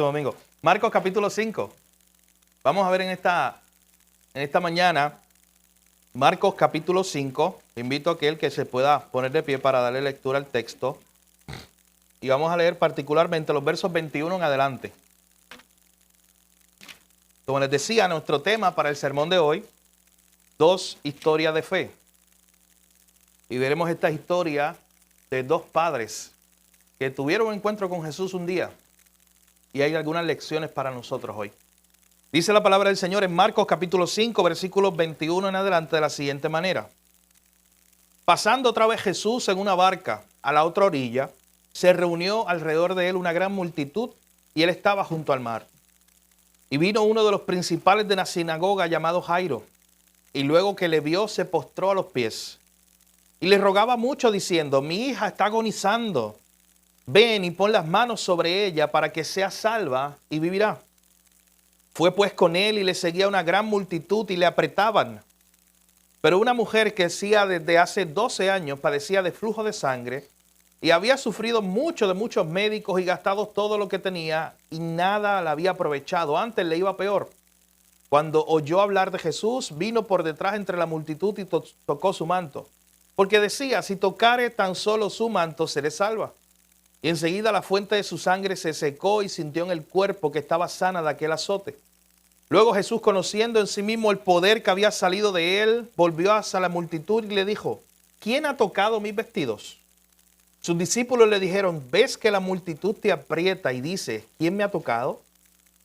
Domingo. Marcos capítulo 5. Vamos a ver en esta mañana Marcos capítulo 5. Invito a aquel que se pueda poner de pie para darle lectura al texto. Y vamos a leer particularmente los versos 21 en adelante. Como les decía, nuestro tema para el sermón de hoy, 2 historias de fe. Y veremos esta historia de dos padres que tuvieron un encuentro con Jesús un día. Y hay algunas lecciones para nosotros hoy. Dice la palabra del Señor en Marcos capítulo 5, versículos 21 en adelante de la siguiente manera. Pasando otra vez Jesús en una barca a la otra orilla, se reunió alrededor de él una gran multitud y él estaba junto al mar. Y vino uno de los principales de la sinagoga llamado Jairo, y luego que le vio se postró a los pies. Y le rogaba mucho diciendo, mi hija está agonizando. Ven y pon las manos sobre ella para que sea salva y vivirá. Fue pues con él y le seguía una gran multitud y le apretaban. Pero una mujer que hacía desde hace 12 años padecía de flujo de sangre y había sufrido mucho de muchos médicos y gastado todo lo que tenía y nada la había aprovechado. Antes le iba peor. Cuando oyó hablar de Jesús, vino por detrás entre la multitud y tocó su manto. Porque decía, si tocare tan solo su manto, seré salva. Y enseguida la fuente de su sangre se secó y sintió en el cuerpo que estaba sana de aquel azote. Luego Jesús, conociendo en sí mismo el poder que había salido de él, volvió hacia la multitud y le dijo, ¿quién ha tocado mis vestidos? Sus discípulos le dijeron, ¿ves que la multitud te aprieta y dice, ¿quién me ha tocado?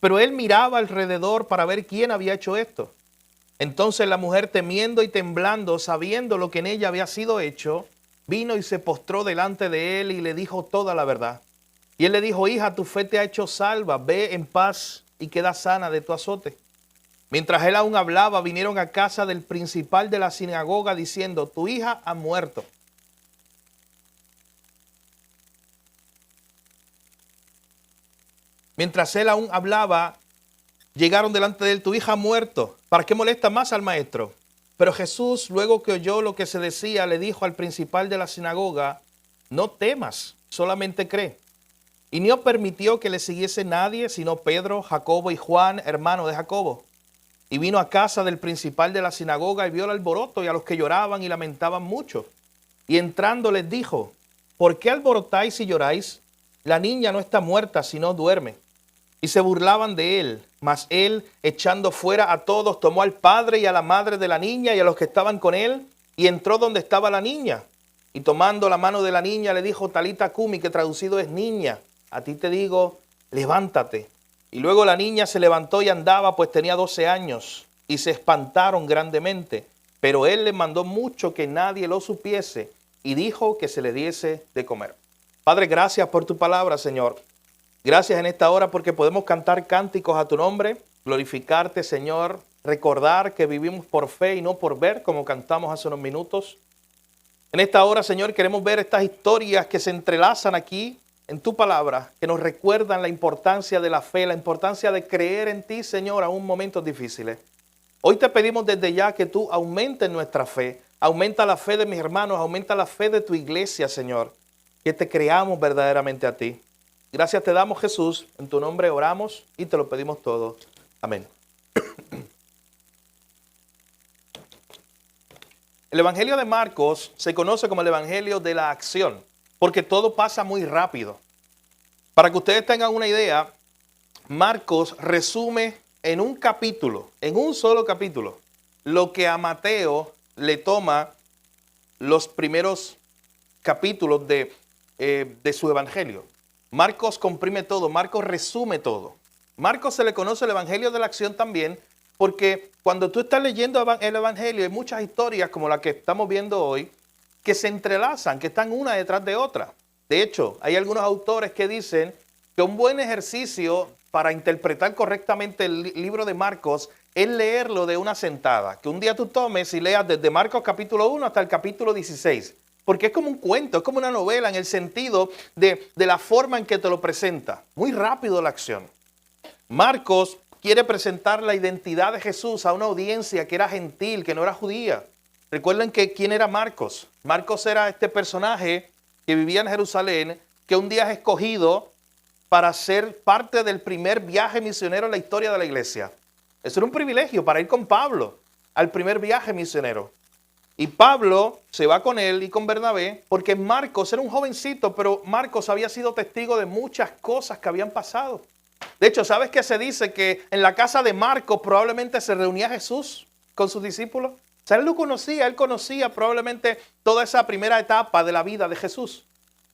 Pero él miraba alrededor para ver quién había hecho esto. Entonces la mujer, temiendo y temblando, sabiendo lo que en ella había sido hecho, vino y se postró delante de él y le dijo toda la verdad. Y él le dijo, hija, tu fe te ha hecho salva, ve en paz y queda sana de tu azote. Mientras él aún hablaba, vinieron a casa del principal de la sinagoga diciendo, tu hija ha muerto. Mientras él aún hablaba, llegaron delante de él, tu hija ha muerto. ¿Para qué molesta más al maestro? Pero Jesús, luego que oyó lo que se decía, le dijo al principal de la sinagoga, no temas, solamente cree. Y no permitió que le siguiese nadie, sino Pedro, Jacobo y Juan, hermano de Jacobo. Y vino a casa del principal de la sinagoga y vio el alboroto y a los que lloraban y lamentaban mucho. Y entrando les dijo, ¿por qué alborotáis y lloráis? La niña no está muerta, sino duerme. Y se burlaban de él. Mas él, echando fuera a todos, tomó al padre y a la madre de la niña y a los que estaban con él, y entró donde estaba la niña. Y tomando la mano de la niña, le dijo, Talita cumi, que traducido es niña, a ti te digo, levántate. Y luego la niña se levantó y andaba, pues tenía 12 años, y se espantaron grandemente. Pero él les mandó mucho que nadie lo supiese, y dijo que se le diese de comer. Padre, gracias por tu palabra, Señor. Gracias en esta hora porque podemos cantar cánticos a tu nombre, glorificarte, Señor, recordar que vivimos por fe y no por ver, como cantamos hace unos minutos. En esta hora, Señor, queremos ver estas historias que se entrelazan aquí en tu palabra, que nos recuerdan la importancia de la fe, la importancia de creer en ti, Señor, aún en momentos difíciles. Hoy te pedimos desde ya que tú aumentes nuestra fe, aumenta la fe de mis hermanos, aumenta la fe de tu iglesia, Señor, que te creamos verdaderamente a ti. Gracias te damos, Jesús, en tu nombre oramos y te lo pedimos todo. Amén. El Evangelio de Marcos se conoce como el Evangelio de la acción, porque todo pasa muy rápido. Para que ustedes tengan una idea, Marcos resume en un capítulo, en un solo capítulo, lo que a Mateo le toma los primeros capítulos de su Evangelio. Marcos comprime todo, Marcos resume todo. Marcos se le conoce el Evangelio de la acción también porque cuando tú estás leyendo el Evangelio hay muchas historias como la que estamos viendo hoy que se entrelazan, que están una detrás de otra. De hecho, hay algunos autores que dicen que un buen ejercicio para interpretar correctamente el libro de Marcos es leerlo de una sentada. Que un día tú tomes y leas desde Marcos capítulo 1 hasta el capítulo 16. Porque es como un cuento, es como una novela en el sentido de la forma en que te lo presenta. Muy rápido la acción. Marcos quiere presentar la identidad de Jesús a una audiencia que era gentil, que no era judía. Recuerden que ¿quién era Marcos? Marcos era este personaje que vivía en Jerusalén, que un día es escogido para ser parte del primer viaje misionero en la historia de la iglesia. Eso era un privilegio para ir con Pablo al primer viaje misionero. Y Pablo se va con él y con Bernabé porque Marcos era un jovencito, pero Marcos había sido testigo de muchas cosas que habían pasado. De hecho, ¿sabes qué se dice? Que en la casa de Marcos probablemente se reunía Jesús con sus discípulos. O sea, él conocía probablemente toda esa primera etapa de la vida de Jesús.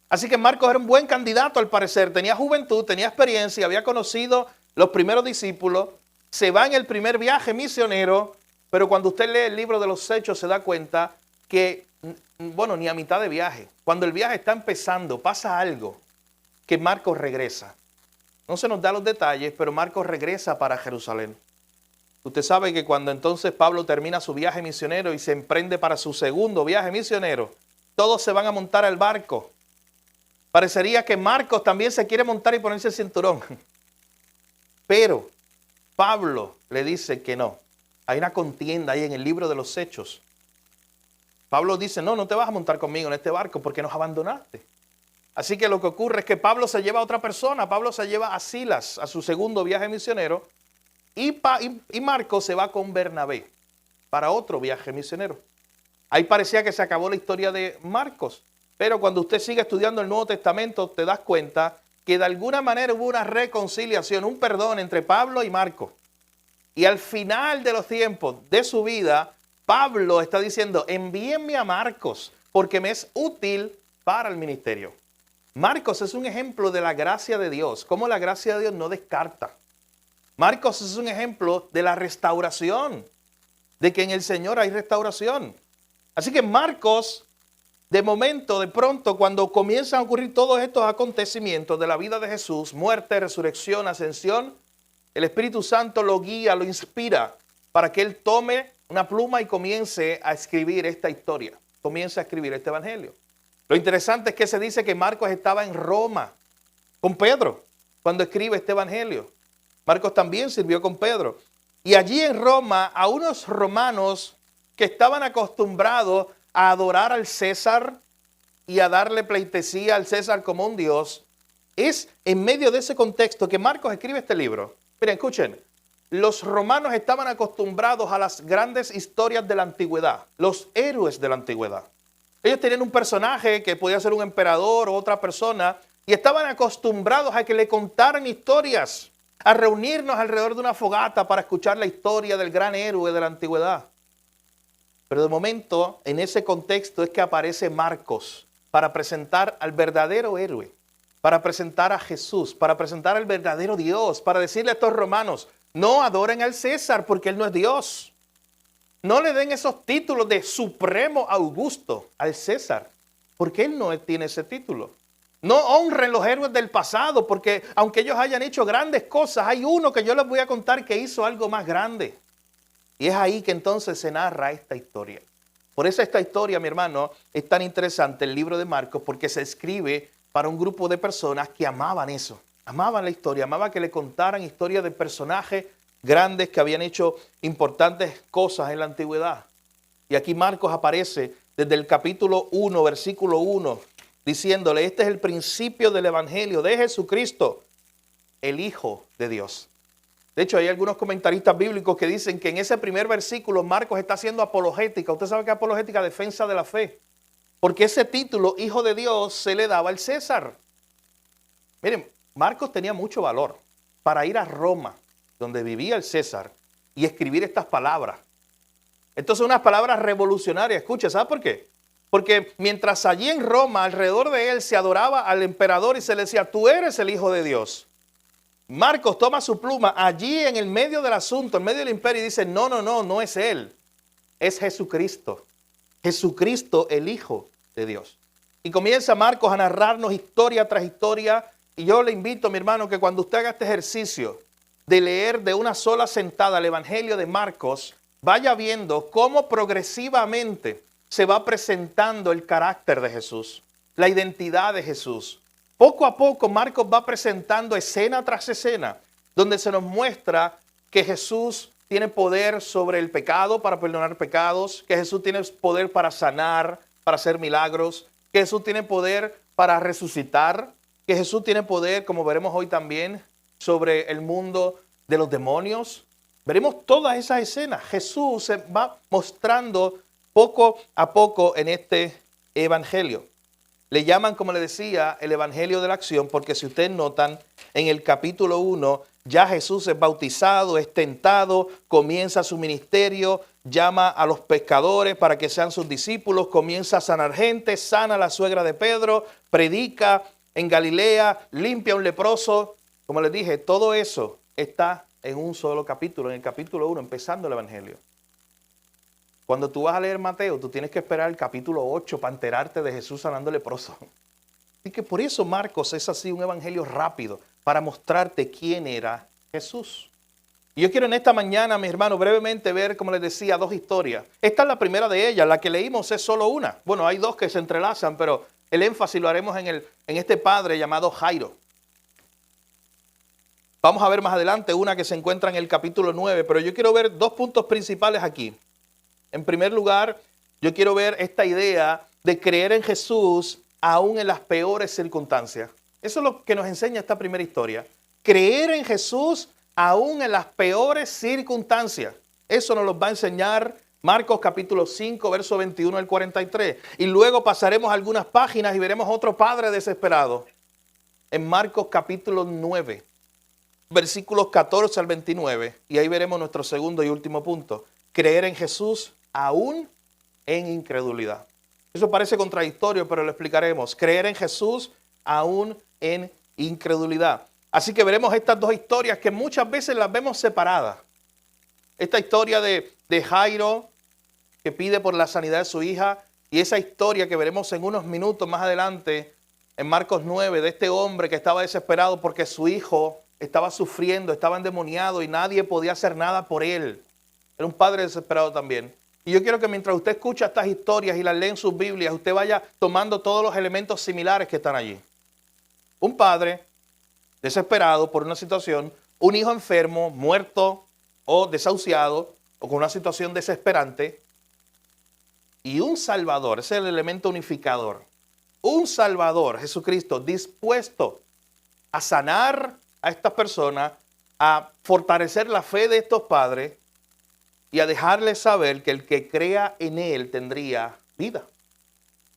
Así que Marcos era un buen candidato al parecer. Tenía juventud, tenía experiencia, había conocido los primeros discípulos. Se va en el primer viaje misionero, pero cuando usted lee el libro de los Hechos se da cuenta que, bueno, ni a mitad de viaje. Cuando el viaje está empezando, pasa algo que Marcos regresa. No se nos da los detalles, pero Marcos regresa para Jerusalén. Usted sabe que cuando entonces Pablo termina su viaje misionero y se emprende para su segundo viaje misionero, todos se van a montar al barco. Parecería que Marcos también se quiere montar y ponerse el cinturón. Pero Pablo le dice que no. Hay una contienda ahí en el libro de los Hechos. Pablo dice, no te vas a montar conmigo en este barco porque nos abandonaste. Así que lo que ocurre es que Pablo se lleva a otra persona. Pablo se lleva a Silas a su segundo viaje misionero. Y Marcos se va con Bernabé para otro viaje misionero. Ahí parecía que se acabó la historia de Marcos. Pero cuando usted sigue estudiando el Nuevo Testamento, te das cuenta que de alguna manera hubo una reconciliación, un perdón entre Pablo y Marcos. Y al final de los tiempos de su vida, Pablo está diciendo, envíenme a Marcos porque me es útil para el ministerio. Marcos es un ejemplo de la gracia de Dios, cómo la gracia de Dios no descarta. Marcos es un ejemplo de la restauración, de que en el Señor hay restauración. Así que Marcos, de momento, de pronto, cuando comienzan a ocurrir todos estos acontecimientos de la vida de Jesús, muerte, resurrección, ascensión, el Espíritu Santo lo guía, lo inspira para que él tome una pluma y comience a escribir esta historia, comience a escribir este evangelio. Lo interesante es que se dice que Marcos estaba en Roma con Pedro cuando escribe este evangelio. Marcos también sirvió con Pedro. Y allí en Roma, a unos romanos que estaban acostumbrados a adorar al César y a darle pleitesía al César como un dios, es en medio de ese contexto que Marcos escribe este libro. Miren, escuchen, los romanos estaban acostumbrados a las grandes historias de la antigüedad, los héroes de la antigüedad. Ellos tenían un personaje que podía ser un emperador o otra persona y estaban acostumbrados a que le contaran historias, a reunirnos alrededor de una fogata para escuchar la historia del gran héroe de la antigüedad. Pero de momento, en ese contexto es que aparece Marcos para presentar al verdadero héroe, para presentar a Jesús, para presentar al verdadero Dios, para decirle a estos romanos, no adoren al César porque él no es Dios. No le den esos títulos de Supremo Augusto al César, porque él no tiene ese título. No honren los héroes del pasado, porque aunque ellos hayan hecho grandes cosas, hay uno que yo les voy a contar que hizo algo más grande. Y es ahí que entonces se narra esta historia. Por eso esta historia, mi hermano, es tan interesante, el libro de Marcos, porque se escribe para un grupo de personas que amaban eso. Amaban la historia, amaban que le contaran historias de personajes grandes que habían hecho importantes cosas en la antigüedad. Y aquí Marcos aparece desde el capítulo 1, versículo 1, diciéndole, este es el principio del evangelio de Jesucristo, el Hijo de Dios. De hecho, hay algunos comentaristas bíblicos que dicen que en ese primer versículo Marcos está haciendo apologética. Usted sabe que apologética, defensa de la fe. Porque ese título, Hijo de Dios, se le daba al César. Miren, Marcos tenía mucho valor para ir a Roma, donde vivía el César, y escribir estas palabras. Entonces, unas palabras revolucionarias. Escucha, ¿sabe por qué? Porque mientras allí en Roma, alrededor de él, se adoraba al emperador y se le decía, tú eres el Hijo de Dios. Marcos toma su pluma allí en el medio del asunto, en medio del imperio, y dice, no es él, es Jesucristo. Jesucristo, el Hijo de Dios. Y comienza Marcos a narrarnos historia tras historia, y yo le invito, mi hermano, que cuando usted haga este ejercicio de leer de una sola sentada el Evangelio de Marcos, vaya viendo cómo progresivamente se va presentando el carácter de Jesús, la identidad de Jesús. Poco a poco Marcos va presentando escena tras escena, donde se nos muestra que Jesús tiene poder sobre el pecado para perdonar pecados, que Jesús tiene poder para sanar, para hacer milagros, que Jesús tiene poder para resucitar, que Jesús tiene poder, como veremos hoy también, sobre el mundo de los demonios. Veremos todas esas escenas. Jesús se va mostrando poco a poco en este evangelio. Le llaman, como le decía, el evangelio de la acción, porque si ustedes notan, en el capítulo 1, ya Jesús es bautizado, es tentado, comienza su ministerio, llama a los pescadores para que sean sus discípulos, comienza a sanar gente, sana a la suegra de Pedro, predica en Galilea, limpia a un leproso. Como les dije, todo eso está en un solo capítulo, en el capítulo 1, empezando el evangelio. Cuando tú vas a leer Mateo, tú tienes que esperar el capítulo 8 para enterarte de Jesús sanando leproso. Así que por eso Marcos es así un evangelio rápido, para mostrarte quién era Jesús. Y yo quiero en esta mañana, mis hermanos, brevemente ver, como les decía, dos historias. Esta es la primera de ellas, la que leímos es solo una. Bueno, hay dos que se entrelazan, pero el énfasis lo haremos en este padre llamado Jairo. Vamos a ver más adelante una que se encuentra en el capítulo 9, pero yo quiero ver dos puntos principales aquí. En primer lugar, yo quiero ver esta idea de creer en Jesús aún en las peores circunstancias. Eso es lo que nos enseña esta primera historia. Creer en Jesús aún en las peores circunstancias. Eso nos lo va a enseñar Marcos capítulo 5, verso 21 al 43. Y luego pasaremos algunas páginas y veremos otro padre desesperado. En Marcos capítulo 9, versículos 14 al 29. Y ahí veremos nuestro segundo y último punto. Creer en Jesús aún en incredulidad. Eso parece contradictorio, pero lo explicaremos. Creer en Jesús aún en incredulidad. Así que veremos estas dos historias que muchas veces las vemos separadas. Esta historia de Jairo, que pide por la sanidad de su hija, y esa historia que veremos en unos minutos más adelante, en Marcos 9, de este hombre que estaba desesperado porque su hijo estaba sufriendo, estaba endemoniado y nadie podía hacer nada por él. Era un padre desesperado también. Y yo quiero que mientras usted escucha estas historias y las lee en sus Biblias, usted vaya tomando todos los elementos similares que están allí. Un padre desesperado por una situación, un hijo enfermo, muerto o desahuciado o con una situación desesperante y un Salvador, ese es el elemento unificador. Un Salvador, Jesucristo, dispuesto a sanar a estas personas, a fortalecer la fe de estos padres y a dejarles saber que el que crea en Él tendría vida.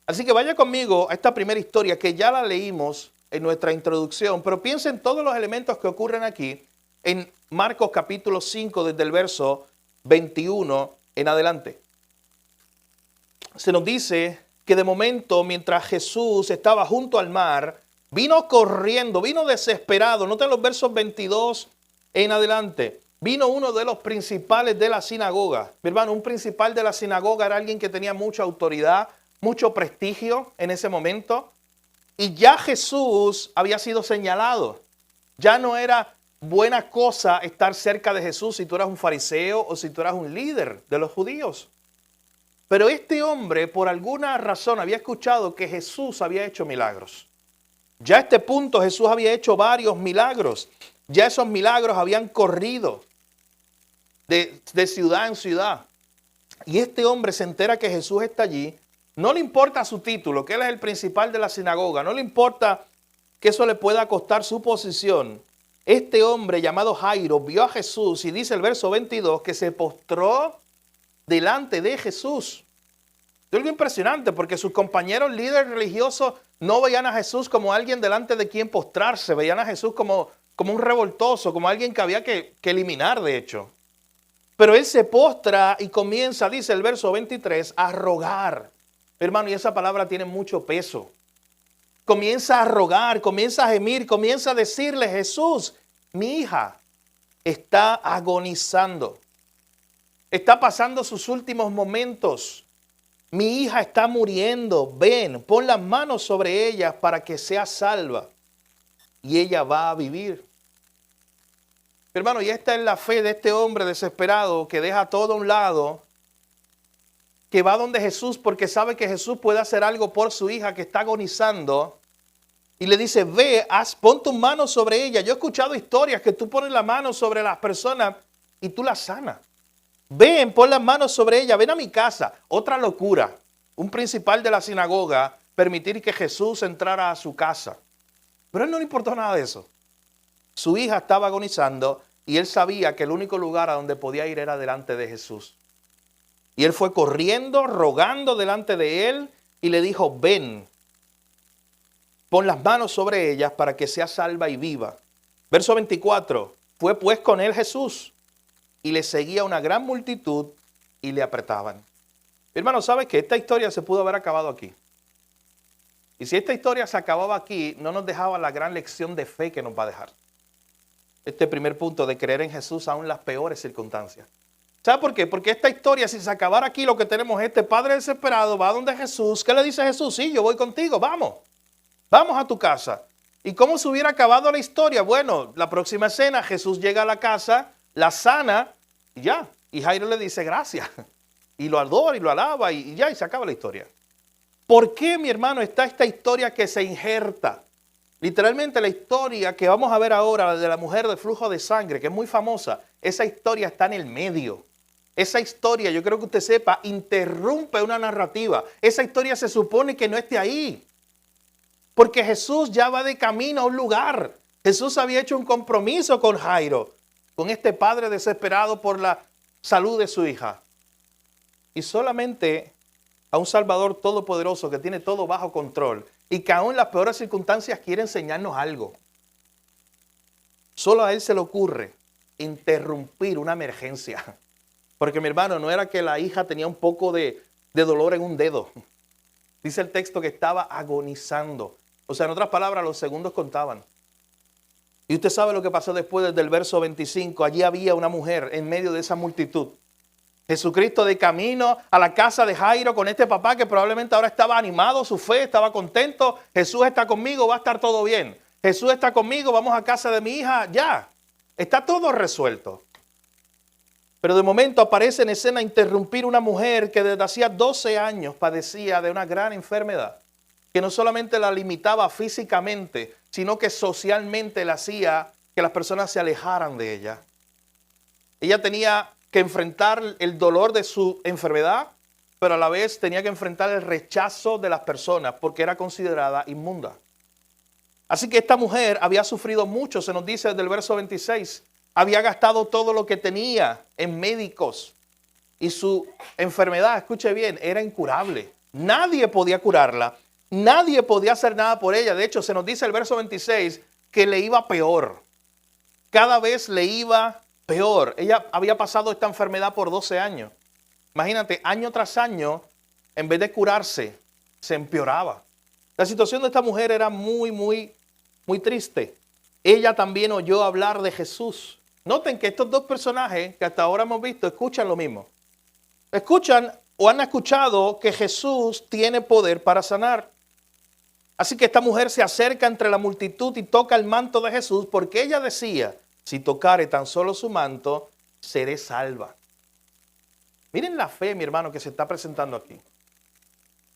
Así que vaya conmigo a esta primera historia que ya la leímos en nuestra introducción, pero piensen todos los elementos que ocurren aquí en Marcos capítulo 5 desde el verso 21 en adelante. Se nos dice que de momento mientras Jesús estaba junto al mar, vino corriendo, vino desesperado. Noten los versos 22 en adelante. Vino uno de los principales de la sinagoga. Mi hermano, un principal de la sinagoga era alguien que tenía mucha autoridad, mucho prestigio en ese momento. Y ya Jesús había sido señalado. Ya no era buena cosa estar cerca de Jesús si tú eras un fariseo o si tú eras un líder de los judíos. Pero este hombre, por alguna razón, había escuchado que Jesús había hecho milagros. Ya a este punto Jesús había hecho varios milagros. Ya esos milagros habían corrido de ciudad en ciudad. Y este hombre se entera que Jesús está allí. No le importa su título, que él es el principal de la sinagoga. No le importa que eso le pueda costar su posición. Este hombre llamado Jairo vio a Jesús y dice el verso 22 que se postró delante de Jesús. Es algo impresionante porque sus compañeros líderes religiosos no veían a Jesús como alguien delante de quien postrarse. Veían a Jesús como un revoltoso, como alguien que había que eliminar de hecho. Pero él se postra y comienza, dice el verso 23, a rogar. Hermano, y esa palabra tiene mucho peso. Comienza a rogar, comienza a gemir, comienza a decirle, Jesús, mi hija está agonizando. Está pasando sus últimos momentos. Mi hija está muriendo. Ven, pon las manos sobre ella para que sea salva. Y ella va a vivir. Hermano, y esta es la fe de este hombre desesperado que deja todo a un lado, que va donde Jesús porque sabe que Jesús puede hacer algo por su hija que está agonizando. Y le dice, ve, pon tus manos sobre ella. Yo he escuchado historias que tú pones la mano sobre las personas y tú las sanas. Ven, pon las manos sobre ella, ven a mi casa. Otra locura. Un principal de la sinagoga permitir que Jesús entrara a su casa. Pero a él no le importó nada de eso. Su hija estaba agonizando y él sabía que el único lugar a donde podía ir era delante de Jesús. Y él fue corriendo, rogando delante de él y le dijo, ven, pon las manos sobre ellas para que sea salva y viva. Verso 24, fue pues con él Jesús y le seguía una gran multitud y le apretaban. Hermano, ¿sabes que esta historia se pudo haber acabado aquí? Y si esta historia se acababa aquí, no nos dejaba la gran lección de fe que nos va a dejar. Este primer punto de creer en Jesús aún en las peores circunstancias. ¿Sabe por qué? Porque esta historia, si se acabara aquí, lo que tenemos es este padre desesperado, va donde Jesús. ¿Qué le dice Jesús? Sí, yo voy contigo, vamos. Vamos a tu casa. ¿Y cómo se hubiera acabado la historia? Bueno, la próxima escena, Jesús llega a la casa, la sana y ya. Y Jairo le dice gracias. Y lo adora y lo alaba y ya, y se acaba la historia. ¿Por qué, mi hermano, está esta historia que se injerta? Literalmente la historia que vamos a ver ahora, la de la mujer de flujo de sangre, que es muy famosa, esa historia está en el medio. Esa historia, yo creo que usted sepa, interrumpe una narrativa. Esa historia se supone que no esté ahí. Porque Jesús ya va de camino a un lugar. Jesús había hecho un compromiso con Jairo, con este padre desesperado por la salud de su hija. Y solamente a un Salvador todopoderoso que tiene todo bajo control y que aún en las peores circunstancias quiere enseñarnos algo. Solo a Él se le ocurre interrumpir una emergencia. Porque mi hermano, no era que la hija tenía un poco de dolor en un dedo. Dice el texto que estaba agonizando. O sea, en otras palabras, los segundos contaban. Y usted sabe lo que pasó después desde el verso 25. Allí había una mujer en medio de esa multitud. Jesucristo de camino a la casa de Jairo con este papá que probablemente ahora estaba animado, su fe, estaba contento. Jesús está conmigo, va a estar todo bien. Jesús está conmigo, vamos a casa de mi hija, ya. Está todo resuelto. Pero de momento aparece en escena interrumpir una mujer que desde hacía 12 años padecía de una gran enfermedad, que no solamente la limitaba físicamente, sino que socialmente la hacía que las personas se alejaran de ella. Ella tenía que enfrentar el dolor de su enfermedad, pero a la vez tenía que enfrentar el rechazo de las personas porque era considerada inmunda. Así que esta mujer había sufrido mucho, se nos dice desde el verso 26, había gastado todo lo que tenía en médicos y su enfermedad, escuche bien, era incurable. Nadie podía curarla, nadie podía hacer nada por ella. De hecho, se nos dice el verso 26 que le iba peor. Cada vez le iba peor. Ella había pasado esta enfermedad por 12 años. Imagínate, año tras año, en vez de curarse, se empeoraba. La situación de esta mujer era muy triste. Ella también oyó hablar de Jesús. Noten que estos dos personajes que hasta ahora hemos visto escuchan lo mismo. Escuchan o han escuchado que Jesús tiene poder para sanar. Así que esta mujer se acerca entre la multitud y toca el manto de Jesús porque ella decía, si tocare tan solo su manto, seré salva. Miren la fe, mi hermano, que se está presentando aquí.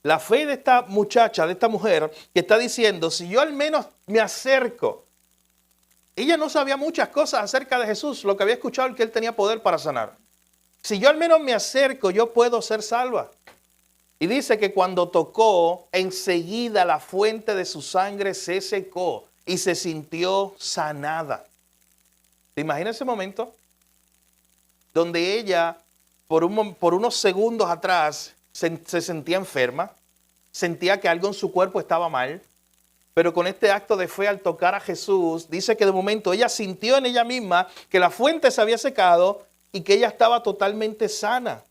La fe de esta muchacha, de esta mujer, que está diciendo, si yo al menos me acerco. Ella no sabía muchas cosas acerca de Jesús, lo que había escuchado es que Él tenía poder para sanar. Si yo al menos me acerco, yo puedo ser salva. Y dice que cuando tocó, enseguida la fuente de su sangre se secó y se sintió sanada. ¿Te imaginas ese momento? Donde ella, por unos segundos atrás, se sentía enferma, sentía que algo en su cuerpo estaba mal, pero con este acto de fe al tocar a Jesús, dice que de momento ella sintió en ella misma que la fuente se había secado y que ella estaba totalmente sana.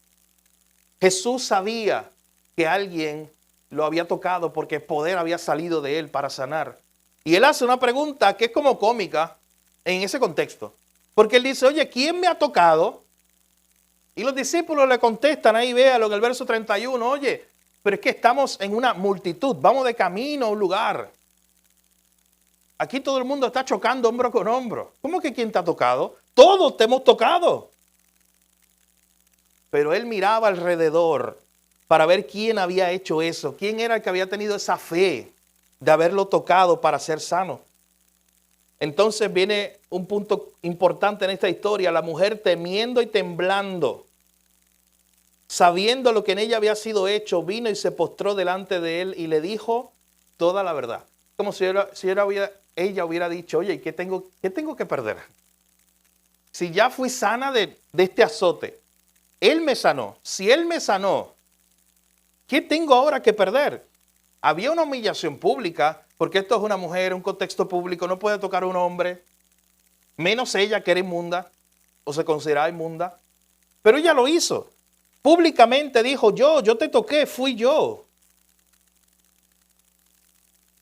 Jesús sabía que alguien lo había tocado porque poder había salido de él para sanar. Y él hace una pregunta que es como cómica en ese contexto. Porque él dice, oye, ¿quién me ha tocado? Y los discípulos le contestan, ahí véalo en el verso 31, oye, pero es que estamos en una multitud, vamos de camino a un lugar. Aquí todo el mundo está chocando hombro con hombro. ¿Cómo que quién te ha tocado? Todos te hemos tocado. Pero él miraba alrededor para ver quién había hecho eso, quién era el que había tenido esa fe de haberlo tocado para ser sano. Entonces viene un punto importante en esta historia, la mujer temiendo y temblando, sabiendo lo que en ella había sido hecho, vino y se postró delante de él y le dijo toda la verdad. Como si ella hubiera ella hubiera dicho, oye, qué tengo que perder? Si ya fui sana de este azote, Él me sanó. Si Él me sanó, ¿qué tengo ahora que perder? Había una humillación pública, porque esto es una mujer, un contexto público, no puede tocar a un hombre, menos ella que era inmunda o se consideraba inmunda. Pero ella lo hizo. Públicamente dijo, yo te toqué, fui yo.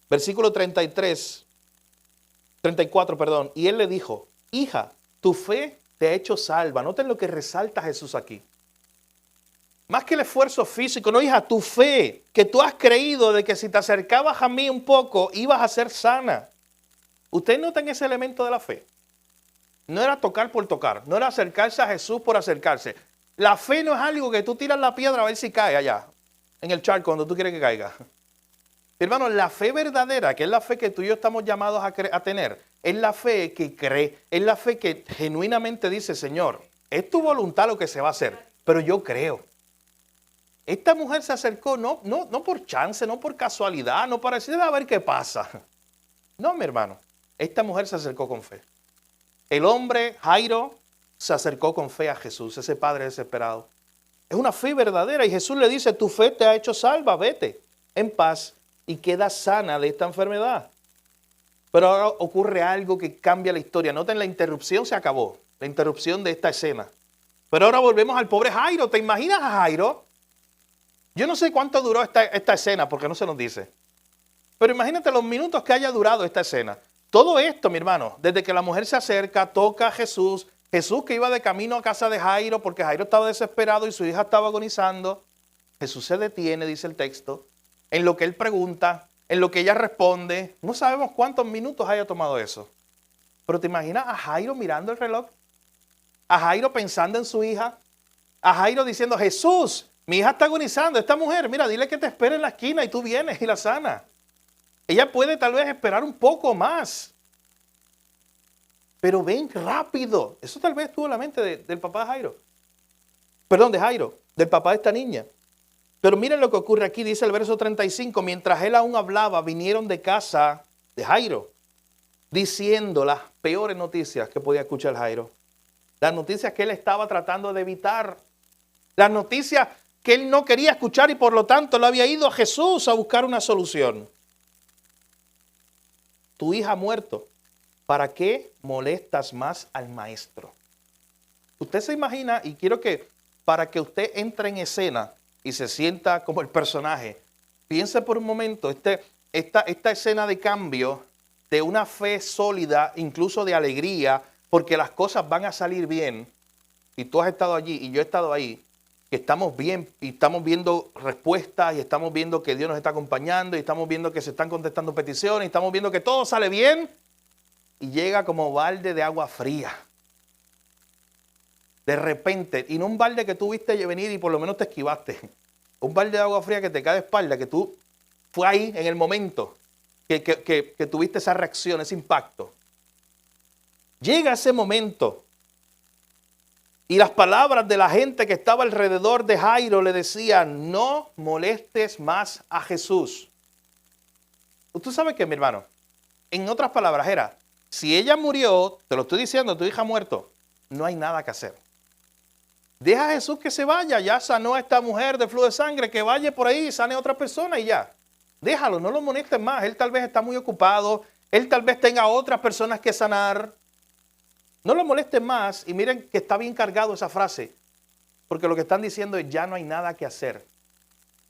Versículo 34, perdón. Y él le dijo, hija, tu fe te ha hecho salva. Noten lo que resalta Jesús aquí. Más que el esfuerzo físico, no, hija, tu fe, que tú has creído de que si te acercabas a mí un poco, ibas a ser sana. ¿Ustedes notan ese elemento de la fe? No era tocar por tocar, no era acercarse a Jesús por acercarse. La fe no es algo que tú tiras la piedra a ver si cae allá, en el charco, cuando tú quieres que caiga. Hermano, la fe verdadera, que es la fe que tú y yo estamos llamados a tener, es la fe que cree, es la fe que genuinamente dice, Señor, es tu voluntad lo que se va a hacer, pero yo creo. Esta mujer se acercó no por chance, no por casualidad, no para decir a ver qué pasa. No, mi hermano, esta mujer se acercó con fe. El hombre, Jairo, se acercó con fe a Jesús, ese padre desesperado. Es una fe verdadera y Jesús le dice, tu fe te ha hecho salva, vete en paz y queda sana de esta enfermedad. Pero ahora ocurre algo que cambia la historia. Noten, la interrupción se acabó, la interrupción de esta escena. Pero ahora volvemos al pobre Jairo. ¿Te imaginas a Jairo? Yo no sé cuánto duró esta escena, porque no se nos dice. Pero imagínate los minutos que haya durado esta escena. Todo esto, mi hermano, desde que la mujer se acerca, toca a Jesús, Jesús que iba de camino a casa de Jairo, porque Jairo estaba desesperado y su hija estaba agonizando. Jesús se detiene, dice el texto, en lo que él pregunta, en lo que ella responde. No sabemos cuántos minutos haya tomado eso. Pero ¿te imaginas a Jairo mirando el reloj? A Jairo pensando en su hija. A Jairo diciendo, Jesús, mi hija está agonizando, esta mujer, mira, dile que te espere en la esquina y tú vienes y la sana. Ella puede tal vez esperar un poco más. Pero ven rápido. Eso tal vez estuvo en la mente del papá de Jairo. Perdón, de Jairo, del papá de esta niña. Pero miren lo que ocurre aquí, dice el verso 35. Mientras él aún hablaba, vinieron de casa de Jairo, diciendo las peores noticias que podía escuchar Jairo. Las noticias que él estaba tratando de evitar. Las noticias que él no quería escuchar y por lo tanto lo había ido a Jesús a buscar una solución. Tu hija ha muerto. ¿Para qué molestas más al maestro? Usted se imagina, y quiero que para que usted entre en escena y se sienta como el personaje, piense por un momento esta escena de cambio de una fe sólida, incluso de alegría, porque las cosas van a salir bien. Y tú has estado allí y yo he estado ahí, que estamos bien y estamos viendo respuestas y estamos viendo que Dios nos está acompañando y estamos viendo que se están contestando peticiones y estamos viendo que todo sale bien y llega como balde de agua fría. De repente, y no un balde que tú viste venir y por lo menos te esquivaste, un balde de agua fría que te cae de espalda, que tú fue ahí en el momento que tuviste esa reacción, ese impacto. Llega ese momento. Y las palabras de la gente que estaba alrededor de Jairo le decían, no molestes más a Jesús. Tú sabes que, mi hermano, en otras palabras era, si ella murió, te lo estoy diciendo, tu hija ha muerto, no hay nada que hacer. Deja a Jesús que se vaya, ya sanó a esta mujer de flujo de sangre, que vaya por ahí y sane a otra persona y ya. Déjalo, no lo molestes más, él tal vez está muy ocupado, él tal vez tenga otras personas que sanar. No lo molesten más y miren que está bien cargado esa frase, porque lo que están diciendo es ya no hay nada que hacer.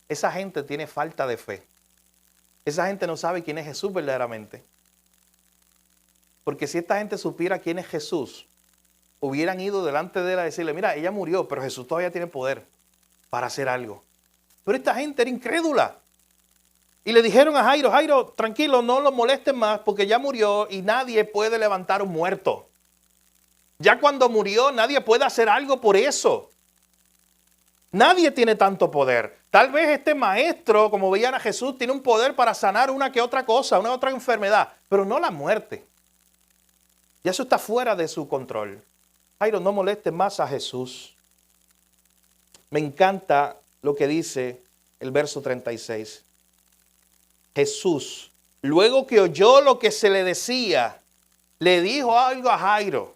Esa gente tiene falta de fe. Esa gente no sabe quién es Jesús verdaderamente. Porque si esta gente supiera quién es Jesús, hubieran ido delante de él a decirle, mira, ella murió, pero Jesús todavía tiene poder para hacer algo. Pero esta gente era incrédula. Y le dijeron a Jairo, Jairo, tranquilo, no lo molesten más porque ya murió y nadie puede levantar un muerto. Ya cuando murió, nadie puede hacer algo por eso. Nadie tiene tanto poder. Tal vez este maestro, como veían a Jesús, tiene un poder para sanar una que otra cosa, una otra enfermedad, pero no la muerte. Y eso está fuera de su control. Jairo, no moleste más a Jesús. Me encanta lo que dice el verso 36. Jesús luego que oyó lo que se le decía, le dijo algo a Jairo.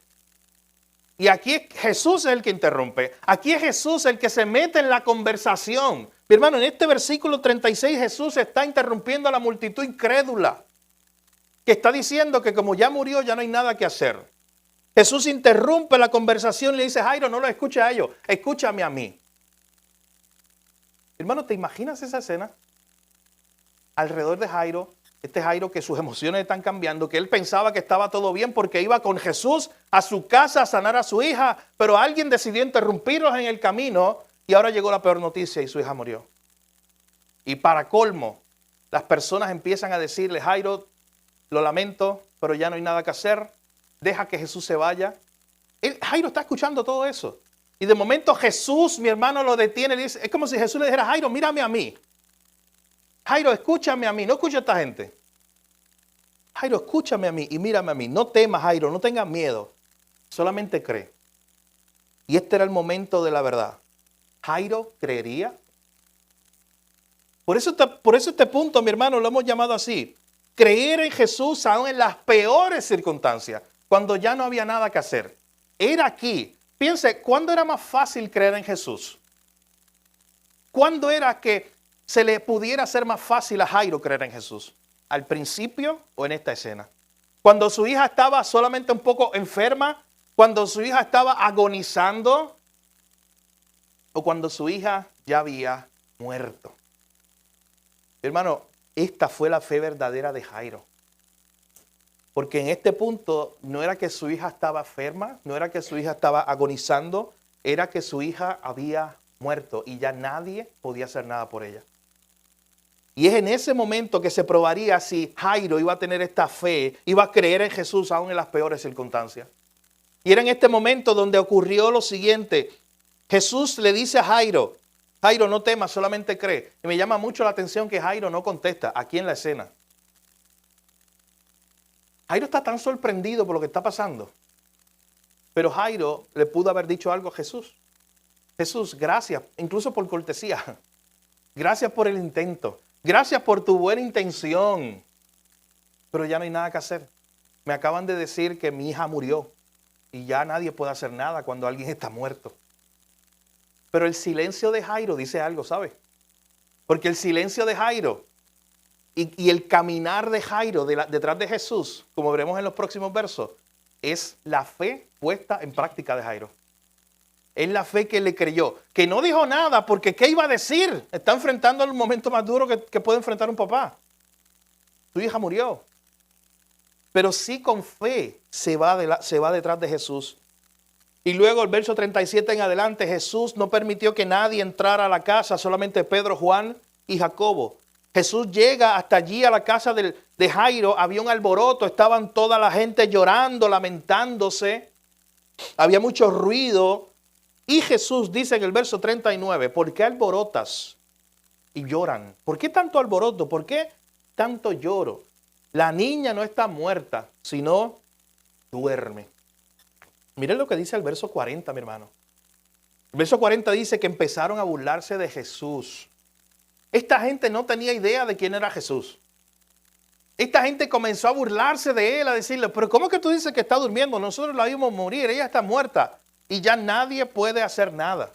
Y aquí Jesús es el que interrumpe. Aquí es Jesús el que se mete en la conversación. Mi hermano, en este versículo 36 Jesús está interrumpiendo a la multitud incrédula, que está diciendo que como ya murió ya no hay nada que hacer. Jesús interrumpe la conversación y le dice, Jairo, no lo escuches a ellos, escúchame a mí. Hermano, ¿te imaginas esa escena? Alrededor de Jairo, este Jairo que sus emociones están cambiando, que él pensaba que estaba todo bien porque iba con Jesús a su casa a sanar a su hija, pero alguien decidió interrumpirlos en el camino y ahora llegó la peor noticia y su hija murió. Y para colmo, las personas empiezan a decirle, Jairo, lo lamento, pero ya no hay nada que hacer, deja que Jesús se vaya. Jairo está escuchando todo eso. Y de momento Jesús, mi hermano, lo detiene y dice, es como si Jesús le dijera, Jairo, mírame a mí. Jairo, escúchame a mí, no escucha a esta gente. Jairo, escúchame a mí y mírame a mí. No temas, Jairo, no tengas miedo. Solamente cree. Y este era el momento de la verdad. Jairo creería. Por eso este punto, mi hermano, lo hemos llamado así. Creer en Jesús aún en las peores circunstancias, cuando ya no había nada que hacer. Era aquí. Piense, ¿cuándo era más fácil creer en Jesús? ¿Cuándo era que se le pudiera hacer más fácil a Jairo creer en Jesús? ¿Al principio o en esta escena? Cuando su hija estaba solamente un poco enferma, cuando su hija estaba agonizando, o cuando su hija ya había muerto. Hermano, esta fue la fe verdadera de Jairo. Porque en este punto no era que su hija estaba enferma, no era que su hija estaba agonizando, era que su hija había muerto y ya nadie podía hacer nada por ella. Y es en ese momento que se probaría si Jairo iba a tener esta fe, iba a creer en Jesús aún en las peores circunstancias. Y era en este momento donde ocurrió lo siguiente. Jesús le dice a Jairo, Jairo, no temas, solamente cree. Y me llama mucho la atención que Jairo no contesta aquí en la escena. Jairo está tan sorprendido por lo que está pasando. Pero Jairo le pudo haber dicho algo a Jesús. Jesús, gracias, incluso por cortesía. Gracias por el intento. Gracias por tu buena intención. Pero ya no hay nada que hacer. Me acaban de decir que mi hija murió. Y ya nadie puede hacer nada cuando alguien está muerto. Pero el silencio de Jairo dice algo, ¿sabe? Porque el silencio de Jairo y el caminar de Jairo detrás de Jesús, como veremos en los próximos versos, es la fe puesta en práctica de Jairo. Es la fe que le creyó, que no dijo nada, porque ¿qué iba a decir? Está enfrentando el momento más duro que puede enfrentar un papá. Su hija murió. Pero sí con fe se va detrás de Jesús. Y luego el verso 37 en adelante, Jesús no permitió que nadie entrara a la casa, solamente Pedro, Juan y Jacobo. Jesús llega hasta allí a la casa de Jairo, había un alboroto, estaban toda la gente llorando, lamentándose, había mucho ruido. Y Jesús dice en el verso 39, ¿por qué alborotas y lloran? ¿Por qué tanto alboroto? ¿Por qué tanto lloro? La niña no está muerta, sino duerme. Miren lo que dice el verso 40, mi hermano. El verso 40 dice que empezaron a burlarse de Jesús. Esta gente no tenía idea de quién era Jesús. Esta gente comenzó a burlarse de él, a decirle, pero ¿cómo que tú dices que está durmiendo? Nosotros la vimos morir, ella está muerta y ya nadie puede hacer nada.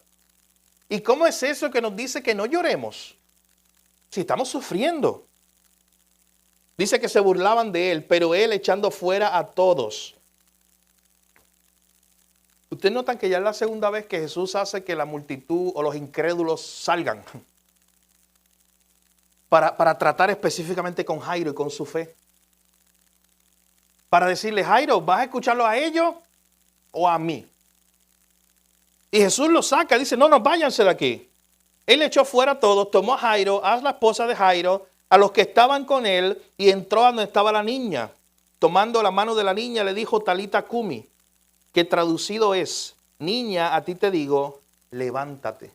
¿Y cómo es eso que nos dice que no lloremos? Si estamos sufriendo. Dice que se burlaban de él, pero él echando fuera a todos. Ustedes notan que ya es la segunda vez que Jesús hace que la multitud o los incrédulos salgan para tratar específicamente con Jairo y con su fe. Para decirle, Jairo, ¿vas a escucharlo a ellos o a mí? Y Jesús lo saca, dice, no, váyanse de aquí. Él echó fuera a todos, tomó a Jairo, a la esposa de Jairo, a los que estaban con él y entró a donde estaba la niña. Tomando la mano de la niña le dijo, Talita Cumi, que traducido es, niña, a ti te digo, levántate.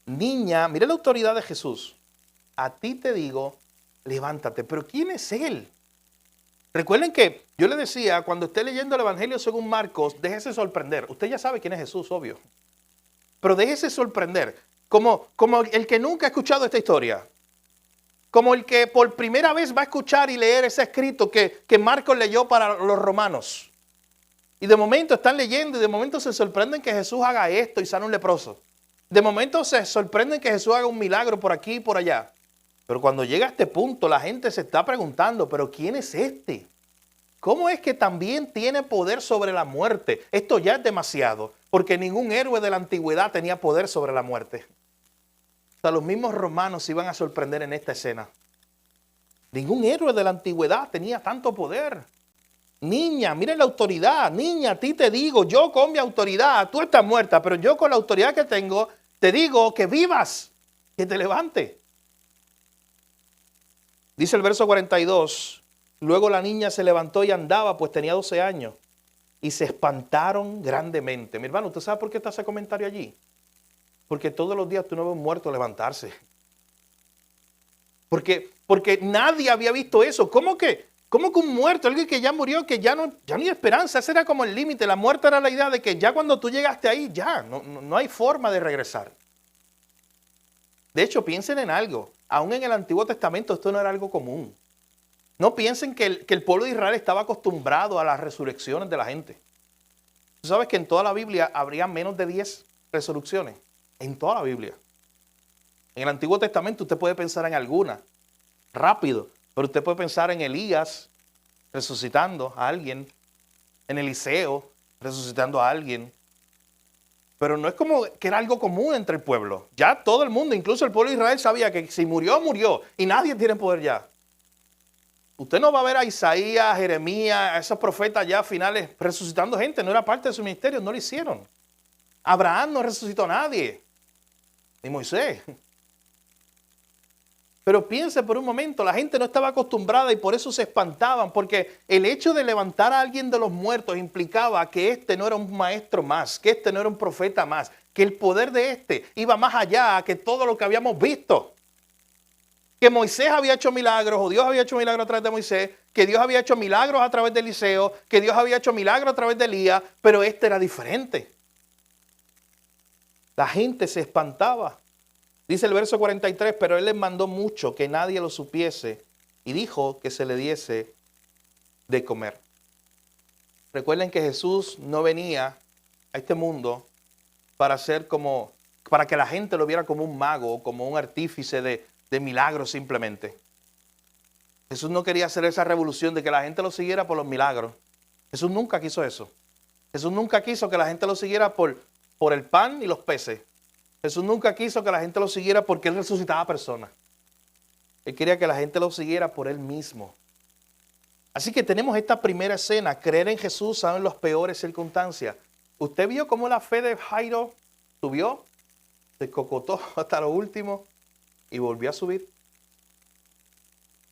Niña, mire la autoridad de Jesús. A ti te digo, levántate. Pero ¿quién es él? Recuerden que yo le decía, cuando esté leyendo el Evangelio según Marcos, déjese sorprender. Usted ya sabe quién es Jesús, obvio. Pero déjese sorprender. Como el que nunca ha escuchado esta historia. como el que por primera vez va a escuchar y leer ese escrito que Marcos leyó para los romanos. Y de momento están leyendo y de momento se sorprenden que Jesús haga esto y sana un leproso. De momento se sorprenden que Jesús haga un milagro por aquí y por allá. Pero cuando llega a este punto, la gente se está preguntando, ¿pero quién es este? ¿Cómo es que también tiene poder sobre la muerte? Esto ya es demasiado, porque ningún héroe de la antigüedad tenía poder sobre la muerte. O sea, los mismos romanos se iban a sorprender en esta escena. Ningún héroe de la antigüedad tenía tanto poder. Niña, miren la autoridad. Niña, a ti te digo, yo con mi autoridad, tú estás muerta, pero yo con la autoridad que tengo, te digo que vivas, que te levantes. Dice el verso 42, luego la niña se levantó y andaba, pues tenía 12 años, y se espantaron grandemente. Mi hermano, ¿usted sabe por qué está ese comentario allí? Porque todos los días tú no ves un muerto levantarse. Porque nadie había visto eso. ¿Cómo que un muerto, alguien que ya murió, que ya no hay esperanza? Ese era como el límite. La muerte era la idea de que ya cuando tú llegaste ahí, ya, no hay forma de regresar. De hecho, piensen en algo. Aún en el Antiguo Testamento esto no era algo común. No piensen que el pueblo de Israel estaba acostumbrado a las resurrecciones de la gente. Tú sabes que en toda la Biblia habría menos de 10 resurrecciones. En toda la Biblia. En el Antiguo Testamento usted puede pensar en alguna, rápido, pero usted puede pensar en Elías resucitando a alguien, en Eliseo resucitando a alguien, pero no es como que era algo común entre el pueblo. Ya todo el mundo, incluso el pueblo de Israel, sabía que si murió, murió, y nadie tiene poder ya. Usted no va a ver a Isaías, Jeremías, a esos profetas ya finales resucitando gente, no era parte de su ministerio, no lo hicieron. Abraham no resucitó a nadie, ni Moisés. Pero piense por un momento, la gente no estaba acostumbrada y por eso se espantaban, porque el hecho de levantar a alguien de los muertos implicaba que este no era un maestro más, que este no era un profeta más, que el poder de este iba más allá que todo lo que habíamos visto. Que Moisés había hecho milagros, o Dios había hecho milagros a través de Moisés, que Dios había hecho milagros a través de Eliseo, que Dios había hecho milagros a través de Elías, pero este era diferente. La gente se espantaba. Dice el verso 43, pero él les mandó mucho que nadie lo supiese y dijo que se le diese de comer. Recuerden que Jesús no venía a este mundo para que la gente lo viera como un mago o como un artífice de milagros simplemente. Jesús no quería hacer esa revolución de que la gente lo siguiera por los milagros. Jesús nunca quiso eso. Jesús nunca quiso que la gente lo siguiera por el pan y los peces. Jesús nunca quiso que la gente lo siguiera porque Él resucitaba personas. Él quería que la gente lo siguiera por Él mismo. Así que tenemos esta primera escena, creer en Jesús aún en las peores circunstancias. ¿Usted vio cómo la fe de Jairo subió? Se cocotó hasta lo último y volvió a subir.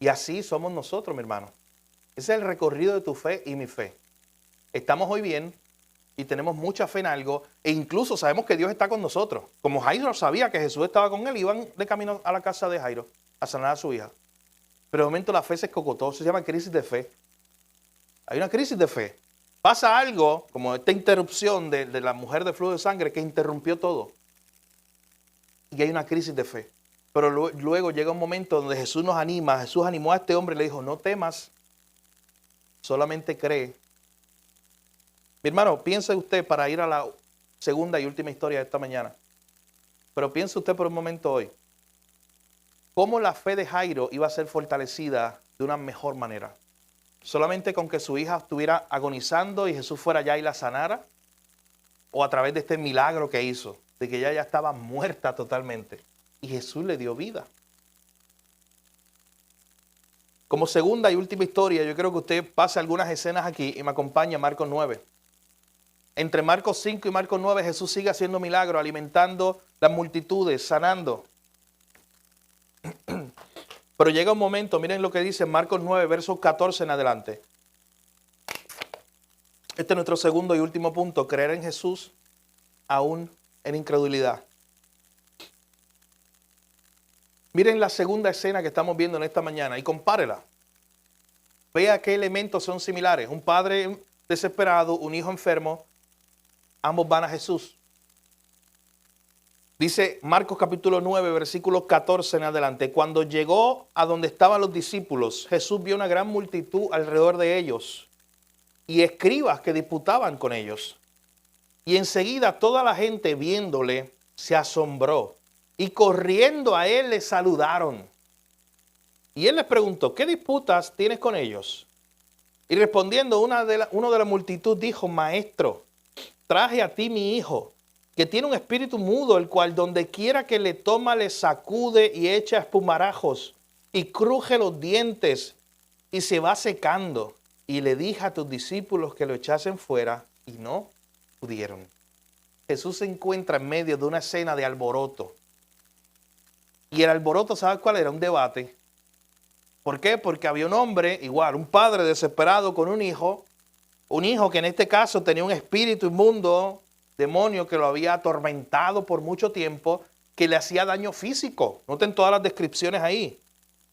Y así somos nosotros, mi hermano. Ese es el recorrido de tu fe y mi fe. Estamos hoy bien y tenemos mucha fe en algo e incluso sabemos que Dios está con nosotros. Como Jairo sabía que Jesús estaba con él, iban de camino a la casa de Jairo a sanar a su hija. Pero de momento la fe se escocotó, se llama crisis de fe. Hay una crisis de fe. Pasa algo, como esta interrupción de la mujer de flujo de sangre que interrumpió todo. Y hay una crisis de fe. Pero luego llega un momento donde Jesús nos anima. Jesús animó a este hombre y le dijo, no temas, solamente cree. Mi hermano, piense usted para ir a la segunda y última historia de esta mañana. Pero piense usted por un momento hoy. ¿Cómo la fe de Jairo iba a ser fortalecida de una mejor manera? ¿Solamente con que su hija estuviera agonizando y Jesús fuera allá y la sanara? ¿O a través de este milagro que hizo? De que ella ya estaba muerta totalmente. Y Jesús le dio vida. Como segunda y última historia, yo creo que usted pase algunas escenas aquí y me acompañe a Marcos 9. Entre Marcos 5 y Marcos 9, Jesús sigue haciendo milagros, alimentando las multitudes, sanando. Pero llega un momento, miren lo que dice Marcos 9, versos 14 en adelante. Este es nuestro segundo y último punto, creer en Jesús aún en incredulidad. Miren la segunda escena que estamos viendo en esta mañana y compárela. Vea qué elementos son similares. Un padre desesperado, un hijo enfermo, ambos van a Jesús. Dice Marcos capítulo 9, versículo 14 en adelante. Cuando llegó a donde estaban los discípulos, Jesús vio una gran multitud alrededor de ellos y escribas que disputaban con ellos. Y enseguida toda la gente viéndole se asombró y corriendo a él le saludaron. Y él les preguntó, ¿qué disputas tienes con ellos? Y respondiendo uno de la multitud dijo, Maestro, traje a ti mi hijo, que tiene un espíritu mudo, el cual donde quiera que le toma le sacude y echa espumarajos y cruje los dientes y se va secando. Y le dije a tus discípulos que lo echasen fuera y no pudieron. Jesús se encuentra en medio de una escena de alboroto. Y el alboroto, ¿sabes cuál era? Un debate. ¿Por qué? Porque había un hombre, igual, un padre desesperado con un hijo que en este caso tenía un espíritu inmundo, demonio que lo había atormentado por mucho tiempo, que le hacía daño físico. Noten todas las descripciones ahí.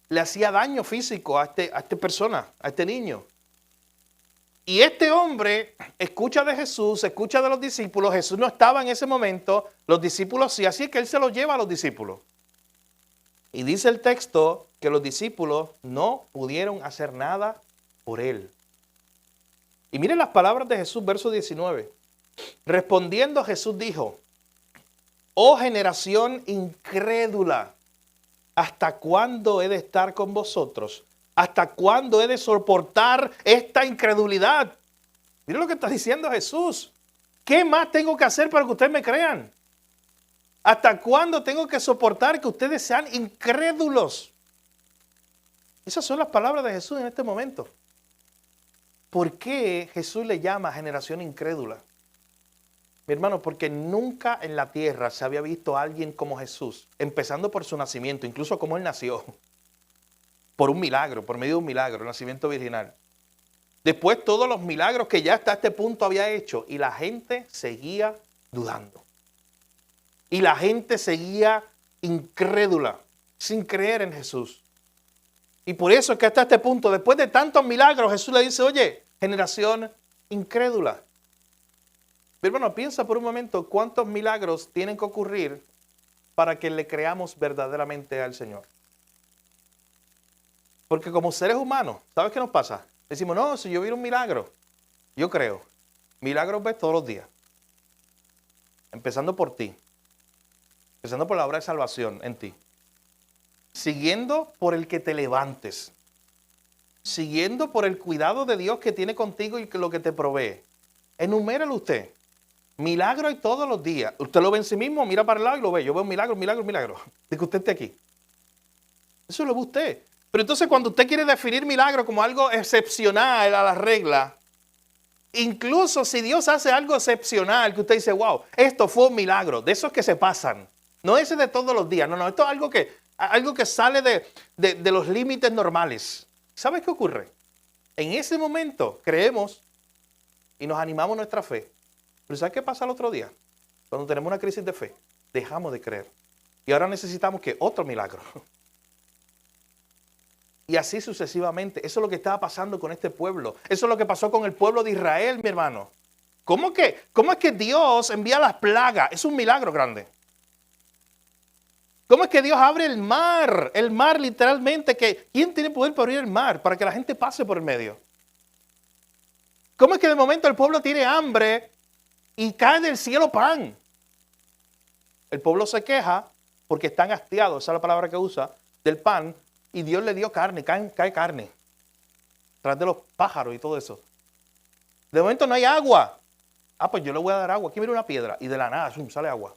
Le hacía daño físico a esta persona, a este niño. Y este hombre escucha de Jesús, escucha de los discípulos. Jesús no estaba en ese momento, los discípulos sí, así que él se lo lleva a los discípulos. Y dice el texto que los discípulos no pudieron hacer nada por él. Y miren las palabras de Jesús, verso 19. Respondiendo Jesús dijo, oh generación incrédula, ¿hasta cuándo he de estar con vosotros? ¿Hasta cuándo he de soportar esta incredulidad? Miren lo que está diciendo Jesús. ¿Qué más tengo que hacer para que ustedes me crean? ¿Hasta cuándo tengo que soportar que ustedes sean incrédulos? Esas son las palabras de Jesús en este momento. ¿Por qué Jesús le llama generación incrédula? Mi hermano, porque nunca en la tierra se había visto a alguien como Jesús, empezando por su nacimiento, incluso como él nació, por un milagro, por medio de un milagro, el nacimiento virginal. Después todos los milagros que ya hasta este punto había hecho y la gente seguía dudando. Y la gente seguía incrédula, sin creer en Jesús. Y por eso es que hasta este punto, después de tantos milagros, Jesús le dice, oye, generación incrédula. Mi hermano, piensa por un momento cuántos milagros tienen que ocurrir para que le creamos verdaderamente al Señor. Porque como seres humanos, ¿sabes qué nos pasa? Decimos, no, si yo vi un milagro, yo creo. Milagros ves todos los días. Empezando por ti. Empezando por la obra de salvación en ti. Siguiendo por el que te levantes. Siguiendo por el cuidado de Dios que tiene contigo y lo que te provee. Enuméralo usted. Milagro hay todos los días. Usted lo ve en sí mismo, mira para el lado y lo ve. Yo veo milagro, milagro, milagro. De que usted esté aquí. Eso lo ve usted. Pero entonces cuando usted quiere definir milagro como algo excepcional a la regla, incluso si Dios hace algo excepcional, que usted dice, wow, esto fue un milagro, de esos que se pasan. No ese de todos los días, no, esto es algo que sale de los límites normales. ¿Sabes qué ocurre? En ese momento creemos y nos animamos nuestra fe. Pero ¿sabes qué pasa el otro día? Cuando tenemos una crisis de fe, dejamos de creer. Y ahora necesitamos que otro milagro. Y así sucesivamente. Eso es lo que estaba pasando con este pueblo. Eso es lo que pasó con el pueblo de Israel, mi hermano. ¿Cómo es que Dios envía las plagas? Es un milagro grande. ¿Cómo es que Dios abre el mar? El mar literalmente, ¿quién tiene poder para abrir el mar? Para que la gente pase por el medio. ¿Cómo es que de momento el pueblo tiene hambre y cae del cielo pan? El pueblo se queja porque están hastiados, esa es la palabra que usa, del pan, y Dios le dio carne, cae carne. Tras de los pájaros y todo eso. De momento no hay agua. Ah, pues yo le voy a dar agua. Aquí mira una piedra y de la nada sale agua.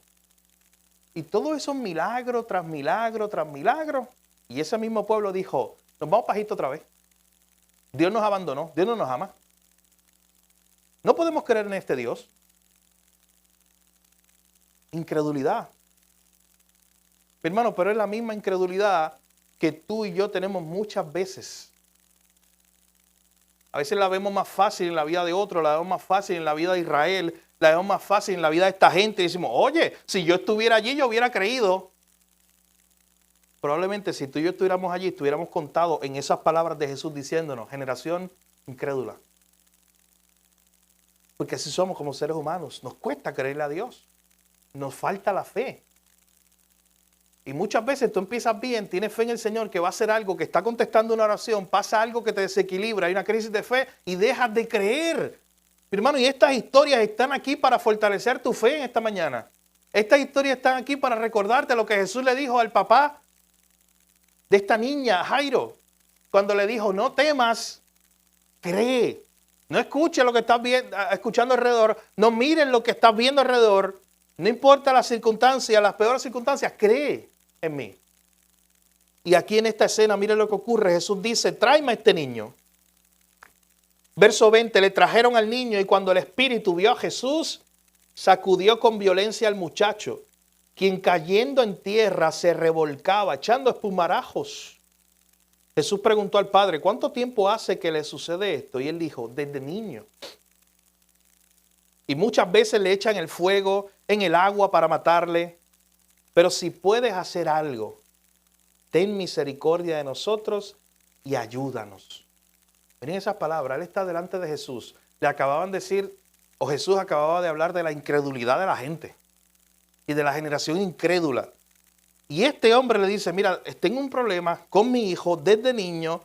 Y todo eso milagro tras milagro tras milagro. Y ese mismo pueblo dijo, nos vamos para Egipto otra vez. Dios nos abandonó, Dios no nos ama. No podemos creer en este Dios. Incredulidad. Hermano, pero es la misma incredulidad que tú y yo tenemos muchas veces. A veces la vemos más fácil en la vida de otro, la vemos más fácil en la vida de Israel, la vemos más fácil en la vida de esta gente. Y decimos, oye, si yo estuviera allí, yo hubiera creído. Probablemente si tú y yo estuviéramos allí, estuviéramos contados en esas palabras de Jesús diciéndonos, generación incrédula. Porque así somos como seres humanos. Nos cuesta creerle a Dios. Nos falta la fe. Y muchas veces tú empiezas bien, tienes fe en el Señor que va a hacer algo, que está contestando una oración, pasa algo que te desequilibra, hay una crisis de fe y dejas de creer. Mi hermano, y estas historias están aquí para fortalecer tu fe en esta mañana. Estas historias están aquí para recordarte lo que Jesús le dijo al papá de esta niña, Jairo, cuando le dijo, no temas, cree. No escuches lo que estás escuchando alrededor, no mires lo que estás viendo alrededor, no importa las circunstancias, las peores circunstancias, cree en mí. Y aquí en esta escena, mire lo que ocurre. Jesús dice, tráeme a este niño. Verso 20, le trajeron al niño y cuando el espíritu vio a Jesús, sacudió con violencia al muchacho, quien cayendo en tierra se revolcaba, echando espumarajos. Jesús preguntó al padre, ¿cuánto tiempo hace que le sucede esto? Y él dijo, desde niño. Y muchas veces le echan el fuego, en el agua para matarle. Pero si puedes hacer algo, ten misericordia de nosotros y ayúdanos. Miren esas palabras, él está delante de Jesús. Le acababan de decir, o Jesús acababa de hablar de la incredulidad de la gente y de la generación incrédula. Y este hombre le dice, mira, tengo un problema con mi hijo desde niño.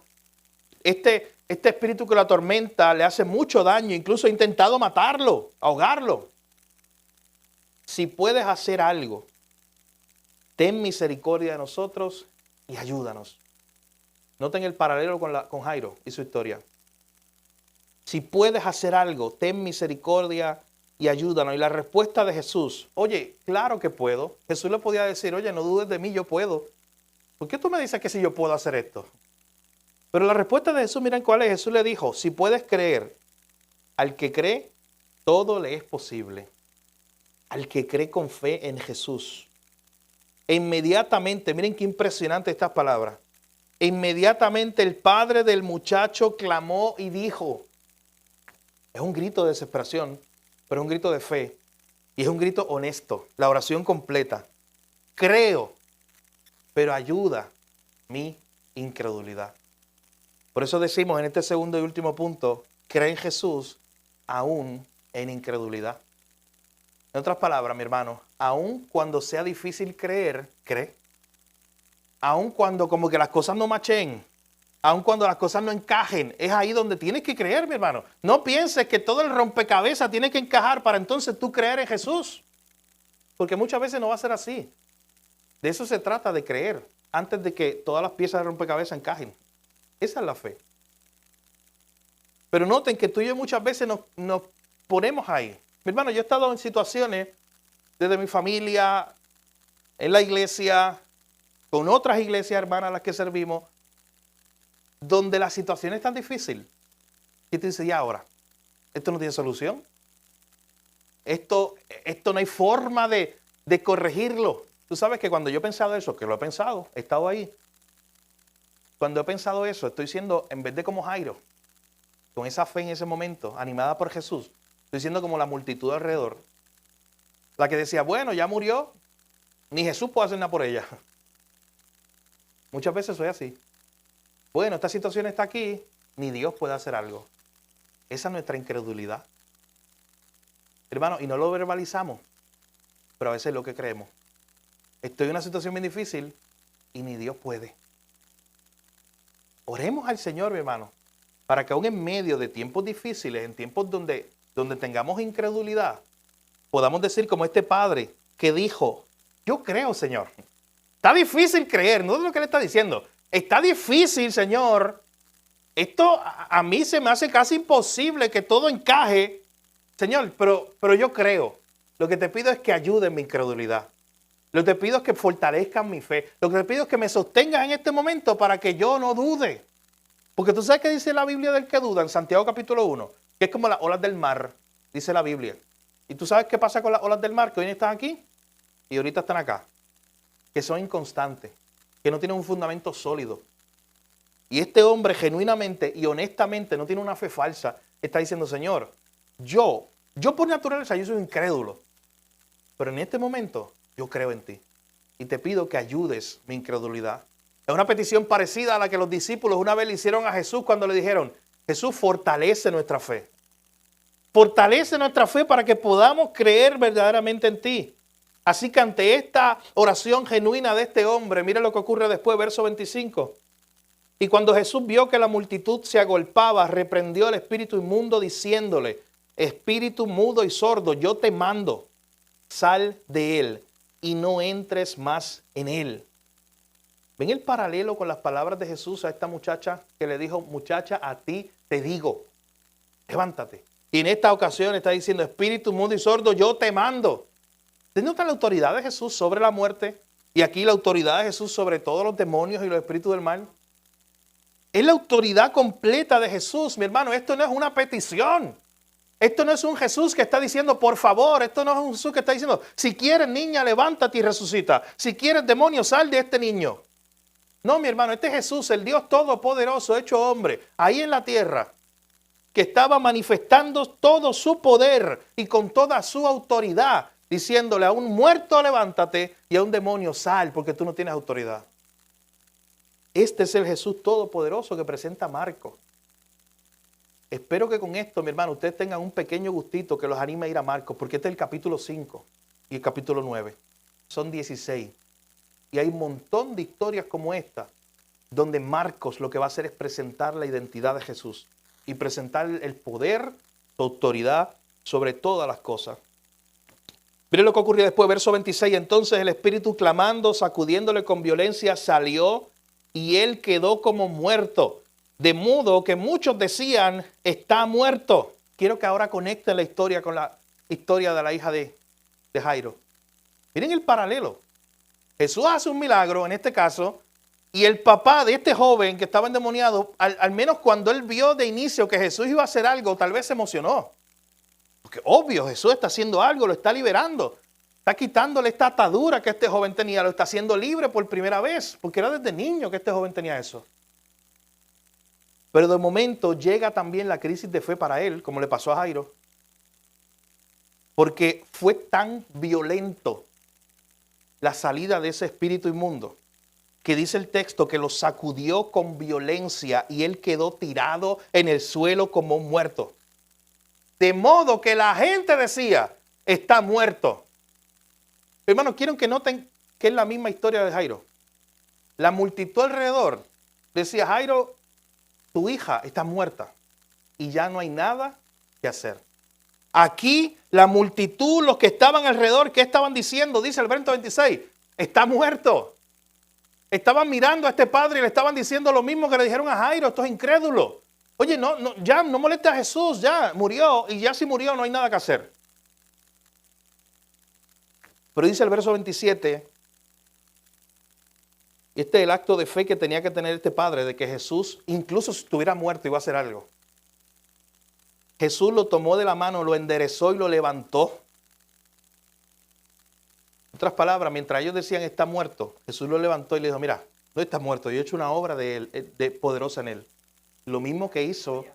Este espíritu que lo atormenta le hace mucho daño, incluso he intentado matarlo, ahogarlo. Si puedes hacer algo, ten misericordia de nosotros y ayúdanos. Noten el paralelo con Jairo y su historia. Si puedes hacer algo, ten misericordia y ayúdanos. Y la respuesta de Jesús, oye, claro que puedo. Jesús le podía decir, oye, no dudes de mí, yo puedo. ¿Por qué tú me dices que si yo puedo hacer esto? Pero la respuesta de Jesús, miren cuál es. Jesús le dijo, si puedes creer, al que cree, todo le es posible. Al que cree con fe en Jesús. E inmediatamente, miren qué impresionante estas palabras. E inmediatamente el padre del muchacho clamó y dijo, es un grito de desesperación, pero es un grito de fe. Y es un grito honesto, la oración completa. Creo, pero ayuda mi incredulidad. Por eso decimos en este segundo y último punto, cree en Jesús aún en incredulidad. En otras palabras, mi hermano, aún cuando sea difícil creer, cree. Aún cuando como que las cosas no machen, aún cuando las cosas no encajen, es ahí donde tienes que creer, mi hermano. No pienses que todo el rompecabezas tiene que encajar para entonces tú creer en Jesús. Porque muchas veces no va a ser así. De eso se trata, de creer, antes de que todas las piezas de rompecabezas encajen. Esa es la fe. Pero noten que tú y yo muchas veces nos ponemos ahí. Mi hermano, yo he estado en situaciones desde mi familia, en la iglesia, con otras iglesias hermanas a las que servimos, donde la situación es tan difícil. Y tú dices, ¿y ahora? ¿Esto no tiene solución? Esto no hay forma de corregirlo. Tú sabes que cuando yo he pensado eso, que lo he pensado, he estado ahí. Cuando he pensado eso, estoy siendo, en vez de como Jairo, con esa fe en ese momento, animada por Jesús, estoy siendo como la multitud alrededor. La que decía, bueno, ya murió, ni Jesús puede hacer nada por ella. Muchas veces soy así. Bueno, esta situación está aquí, ni Dios puede hacer algo. Esa es nuestra incredulidad. Hermano, y no lo verbalizamos, pero a veces es lo que creemos. Estoy en una situación bien difícil y ni Dios puede. Oremos al Señor, mi hermano, para que aún en medio de tiempos difíciles, en tiempos donde tengamos incredulidad, podamos decir como este padre que dijo, yo creo, Señor. Está difícil creer, no es lo que le está diciendo. Está difícil, Señor. Esto a mí se me hace casi imposible que todo encaje. Señor, pero yo creo. Lo que te pido es que ayude en mi incredulidad. Lo que te pido es que fortalezcan mi fe. Lo que te pido es que me sostengas en este momento para que yo no dude. Porque tú sabes qué dice la Biblia del que duda en Santiago capítulo 1, que es como las olas del mar, dice la Biblia. Y tú sabes qué pasa con las olas del mar, que hoy están aquí y ahorita están acá. Que son inconstantes, que no tienen un fundamento sólido. Y este hombre genuinamente y honestamente no tiene una fe falsa, está diciendo, Señor, yo por naturaleza yo soy incrédulo, pero en este momento yo creo en ti y te pido que ayudes mi incredulidad. Es una petición parecida a la que los discípulos una vez le hicieron a Jesús cuando le dijeron, Jesús, fortalece nuestra fe. Fortalece nuestra fe para que podamos creer verdaderamente en ti. Así que ante esta oración genuina de este hombre, mire lo que ocurre después, verso 25. Y cuando Jesús vio que la multitud se agolpaba, reprendió al espíritu inmundo diciéndole, espíritu mudo y sordo, yo te mando, sal de él y no entres más en él. ¿Ven el paralelo con las palabras de Jesús a esta muchacha que le dijo, muchacha, a ti te digo, levántate? Y en esta ocasión está diciendo, espíritu mudo y sordo, yo te mando. ¿Ustedes notan la autoridad de Jesús sobre la muerte? Y aquí la autoridad de Jesús sobre todos los demonios y los espíritus del mal. Es la autoridad completa de Jesús, mi hermano. Esto no es una petición. Esto no es un Jesús que está diciendo, por favor. Esto no es un Jesús que está diciendo, si quieres niña, levántate y resucita. Si quieres demonio, sal de este niño. No, mi hermano, este Jesús, el Dios todopoderoso, hecho hombre, ahí en la tierra, que estaba manifestando todo su poder y con toda su autoridad, diciéndole a un muerto, levántate, y a un demonio, sal, porque tú no tienes autoridad. Este es el Jesús todopoderoso que presenta Marcos. Espero que con esto, mi hermano, ustedes tengan un pequeño gustito que los anime a ir a Marcos, porque este es el capítulo 5 y el capítulo 9. Son 16. Y hay un montón de historias como esta, donde Marcos lo que va a hacer es presentar la identidad de Jesús y presentar el poder, su autoridad sobre todas las cosas. Miren lo que ocurrió después, verso 26. Entonces el espíritu clamando, sacudiéndole con violencia, salió y él quedó como muerto. De modo que muchos decían, está muerto. Quiero que ahora conecten la historia con la historia de la hija de Jairo. Miren el paralelo. Jesús hace un milagro, en este caso, y el papá de este joven que estaba endemoniado, al menos cuando él vio de inicio que Jesús iba a hacer algo, tal vez se emocionó. Porque obvio, Jesús está haciendo algo, lo está liberando. Está quitándole esta atadura que este joven tenía, lo está haciendo libre por primera vez, porque era desde niño que este joven tenía eso. Pero de momento llega también la crisis de fe para él, como le pasó a Jairo, porque fue tan violento la salida de ese espíritu inmundo, que dice el texto que lo sacudió con violencia y él quedó tirado en el suelo como un muerto. De modo que la gente decía, está muerto. Hermanos, quiero que noten que es la misma historia de Jairo. La multitud alrededor decía, Jairo, tu hija está muerta y ya no hay nada que hacer. Aquí la multitud, los que estaban alrededor, ¿qué estaban diciendo? Dice el verso 26, está muerto. Estaban mirando a este padre y le estaban diciendo lo mismo que le dijeron a Jairo, estos incrédulos. Oye, ya no molestes a Jesús, ya murió y ya si murió no hay nada que hacer. Pero dice el verso 27, este es el acto de fe que tenía que tener este padre, de que Jesús, incluso si estuviera muerto, iba a hacer algo. Jesús lo tomó de la mano, lo enderezó y lo levantó. En otras palabras, mientras ellos decían está muerto, Jesús lo levantó y le dijo, mira, no estás muerto, yo he hecho una obra de poderosa en él. Lo mismo que hizo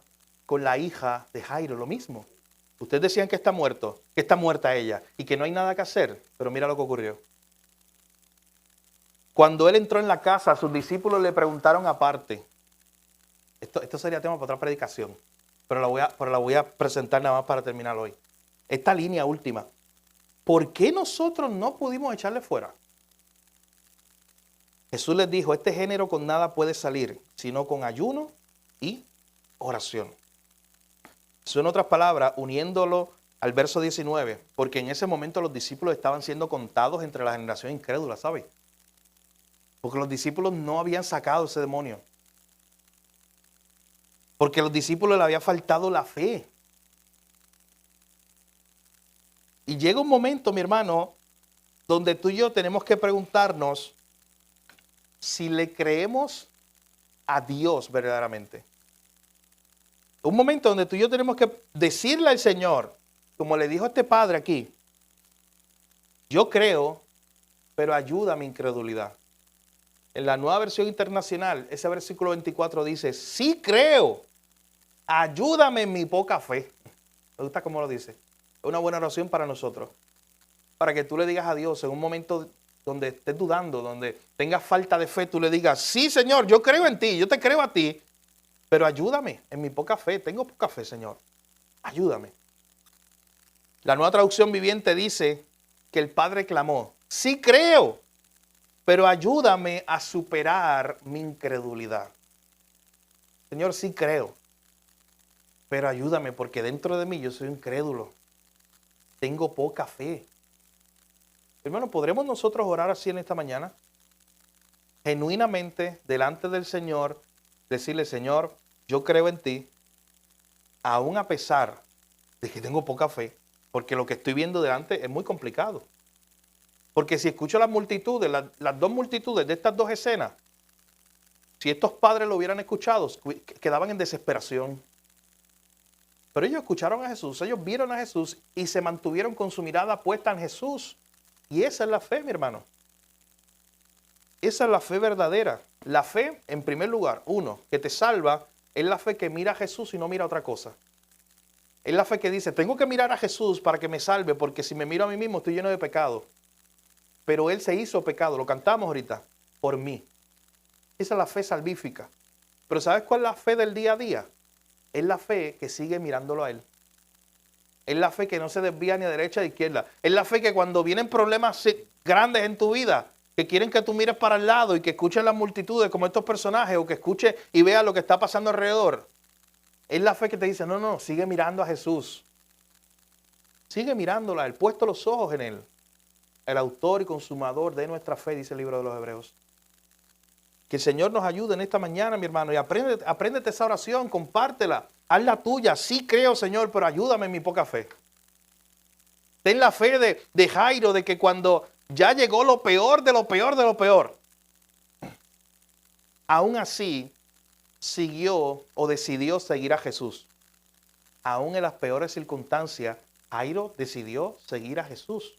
con la hija de Jairo, lo mismo. Ustedes decían que está muerto, que está muerta ella y que no hay nada que hacer, pero mira lo que ocurrió. Cuando él entró en la casa, sus discípulos le preguntaron aparte. Esto sería tema para otra predicación, pero la voy a presentar nada más para terminar hoy. Esta línea última. ¿Por qué nosotros no pudimos echarle fuera? Jesús les dijo, este género con nada puede salir, sino con ayuno y oración. Eso, en otras palabras, uniéndolo al verso 19, porque en ese momento los discípulos estaban siendo contados entre la generación incrédula, ¿sabes? Porque los discípulos no habían sacado ese demonio. Porque a los discípulos le había faltado la fe. Y llega un momento, mi hermano, donde tú y yo tenemos que preguntarnos si le creemos a Dios verdaderamente. Un momento donde tú y yo tenemos que decirle al Señor, como le dijo este padre aquí, yo creo, pero ayuda a mi incredulidad. En la Nueva Versión Internacional, ese versículo 24 dice, sí creo, ayúdame en mi poca fe. ¿Me gusta cómo lo dice? Es una buena oración para nosotros. Para que tú le digas a Dios en un momento donde estés dudando, donde tengas falta de fe, tú le digas, sí Señor, yo creo en ti, yo te creo a ti, pero ayúdame en mi poca fe, tengo poca fe, Señor, ayúdame. La Nueva Traducción Viviente dice, que el padre clamó, sí creo, pero ayúdame a superar mi incredulidad. Señor, sí creo, pero ayúdame porque dentro de mí yo soy incrédulo. Tengo poca fe. Hermano, ¿podremos nosotros orar así en esta mañana? Genuinamente, delante del Señor, decirle, Señor, yo creo en ti, aún a pesar de que tengo poca fe, porque lo que estoy viendo delante es muy complicado. Porque si escucho las multitudes, las dos multitudes de estas dos escenas, si estos padres lo hubieran escuchado, quedaban en desesperación. Pero ellos escucharon a Jesús, ellos vieron a Jesús y se mantuvieron con su mirada puesta en Jesús. Y esa es la fe, mi hermano. Esa es la fe verdadera. La fe, en primer lugar, uno, que te salva, es la fe que mira a Jesús y no mira a otra cosa. Es la fe que dice, tengo que mirar a Jesús para que me salve, porque si me miro a mí mismo estoy lleno de pecado. Pero Él se hizo pecado, lo cantamos ahorita, por mí. Esa es la fe salvífica. Pero ¿sabes cuál es la fe del día a día? Es la fe que sigue mirándolo a Él. Es la fe que no se desvía ni a derecha ni a izquierda. Es la fe que cuando vienen problemas grandes en tu vida, que quieren que tú mires para el lado y que escuches las multitudes como estos personajes, o que escuches y veas lo que está pasando alrededor. Es la fe que te dice, no, no, sigue mirando a Jesús. Sigue mirándola, Él, puesto los ojos en Él. El autor y consumador de nuestra fe, dice el libro de los Hebreos. Que el Señor nos ayude en esta mañana, mi hermano, y apréndete esa oración, compártela, hazla tuya. Sí creo, Señor, pero ayúdame en mi poca fe. Ten la fe de Jairo, de que cuando ya llegó lo peor de lo peor de lo peor, aún así siguió o decidió seguir a Jesús. Aún en las peores circunstancias, Jairo decidió seguir a Jesús.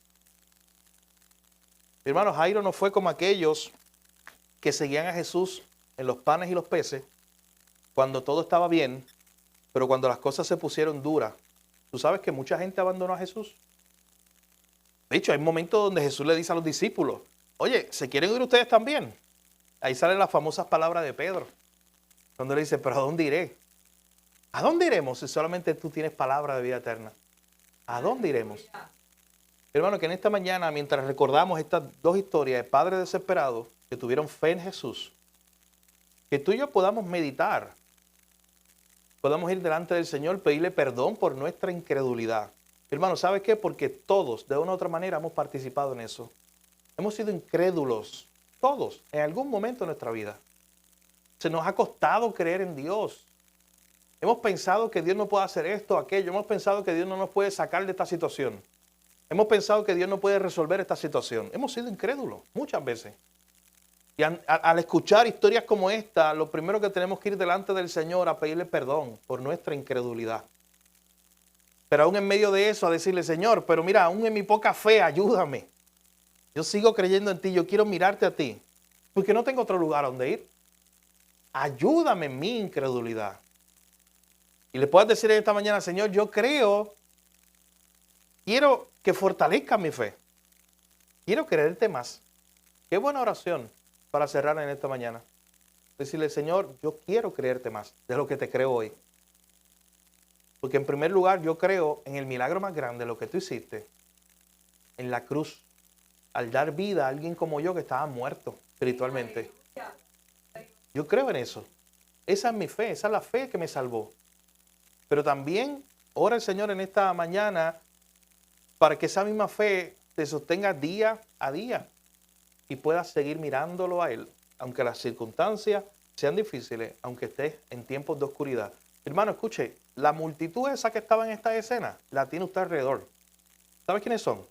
Mi hermano, Jairo no fue como aquellos que seguían a Jesús en los panes y los peces cuando todo estaba bien, pero cuando las cosas se pusieron duras. ¿Tú sabes que mucha gente abandonó a Jesús? De hecho, hay momentos donde Jesús le dice a los discípulos, oye, ¿se quieren ir ustedes también? Ahí salen las famosas palabras de Pedro, cuando le dice, pero ¿a dónde iré? ¿A dónde iremos si solamente tú tienes palabra de vida eterna? ¿A dónde iremos? Hermano, que en esta mañana, mientras recordamos estas dos historias de padres desesperados que tuvieron fe en Jesús, que tú y yo podamos meditar, podamos ir delante del Señor, pedirle perdón por nuestra incredulidad. Hermano, ¿sabes qué? Porque todos, de una u otra manera, hemos participado en eso. Hemos sido incrédulos, todos, en algún momento de nuestra vida. Se nos ha costado creer en Dios. Hemos pensado que Dios no puede hacer esto o aquello. Hemos pensado que Dios no nos puede sacar de esta situación. Hemos pensado que Dios no puede resolver esta situación. Hemos sido incrédulos muchas veces. Y al escuchar historias como esta, lo primero que tenemos que ir delante del Señor a pedirle perdón por nuestra incredulidad. Pero aún en medio de eso, a decirle, Señor, pero mira, aún en mi poca fe, ayúdame. Yo sigo creyendo en ti, yo quiero mirarte a ti, porque no tengo otro lugar a donde ir. Ayúdame en mi incredulidad. Y le puedes decir esta mañana, Señor, yo creo, quiero que fortalezca mi fe. Quiero creerte más. Qué buena oración para cerrar en esta mañana. Decirle, Señor, yo quiero creerte más de lo que te creo hoy. Porque en primer lugar, yo creo en el milagro más grande, lo que tú hiciste en la cruz, al dar vida a alguien como yo que estaba muerto espiritualmente. Yo creo en eso. Esa es mi fe, esa es la fe que me salvó. Pero también ora el Señor en esta mañana para que esa misma fe te sostenga día a día y puedas seguir mirándolo a Él, aunque las circunstancias sean difíciles, aunque estés en tiempos de oscuridad. Hermano, escuche, la multitud esa que estaba en esta escena, la tiene usted alrededor. ¿Sabe quiénes son?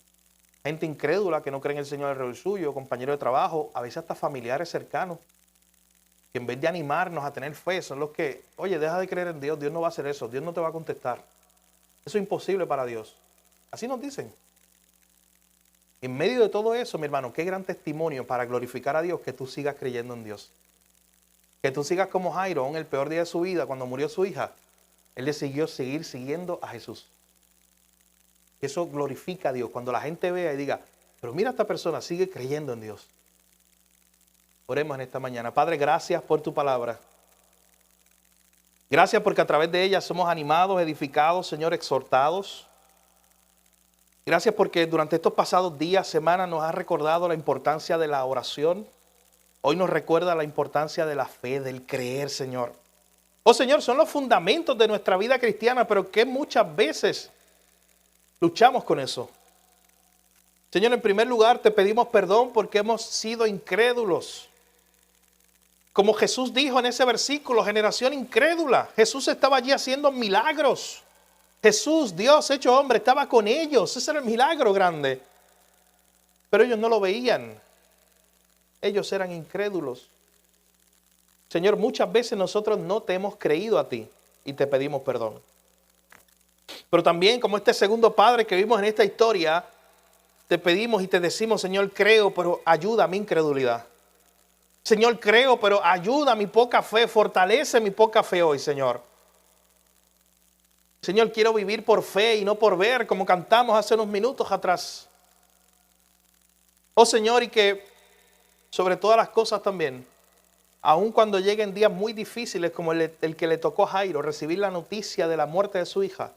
Gente incrédula que no cree en el Señor alrededor suyo, compañeros de trabajo, a veces hasta familiares cercanos, que en vez de animarnos a tener fe, son los que, oye, deja de creer en Dios, Dios no va a hacer eso, Dios no te va a contestar. Eso es imposible para Dios. Así nos dicen. En medio de todo eso, mi hermano, qué gran testimonio para glorificar a Dios que tú sigas creyendo en Dios. Que tú sigas como Jairo, en el peor día de su vida, cuando murió su hija, él decidió seguir siguiendo a Jesús. Eso glorifica a Dios. Cuando la gente vea y diga, pero mira, esta persona sigue creyendo en Dios. Oremos en esta mañana. Padre, gracias por tu palabra. Gracias porque a través de ella somos animados, edificados, Señor, exhortados. Gracias porque durante estos pasados días, semanas, nos has recordado la importancia de la oración. Hoy nos recuerda la importancia de la fe, del creer, Señor. Oh, Señor, son los fundamentos de nuestra vida cristiana, pero que muchas veces luchamos con eso. Señor, en primer lugar, te pedimos perdón porque hemos sido incrédulos. Como Jesús dijo en ese versículo, generación incrédula. Jesús estaba allí haciendo milagros. Jesús, Dios hecho hombre, estaba con ellos. Ese era el milagro grande. Pero ellos no lo veían. Ellos eran incrédulos. Señor, muchas veces nosotros no te hemos creído a ti y te pedimos perdón. Pero también, como este segundo padre que vimos en esta historia, te pedimos y te decimos, Señor, creo, pero ayuda a mi incredulidad. Señor, creo, pero ayuda a mi poca fe, fortalece mi poca fe hoy, Señor. Señor, quiero vivir por fe y no por ver, como cantamos hace unos minutos atrás. Oh, Señor, y que sobre todas las cosas también, aun cuando lleguen días muy difíciles como el que le tocó a Jairo, recibir la noticia de la muerte de su hija,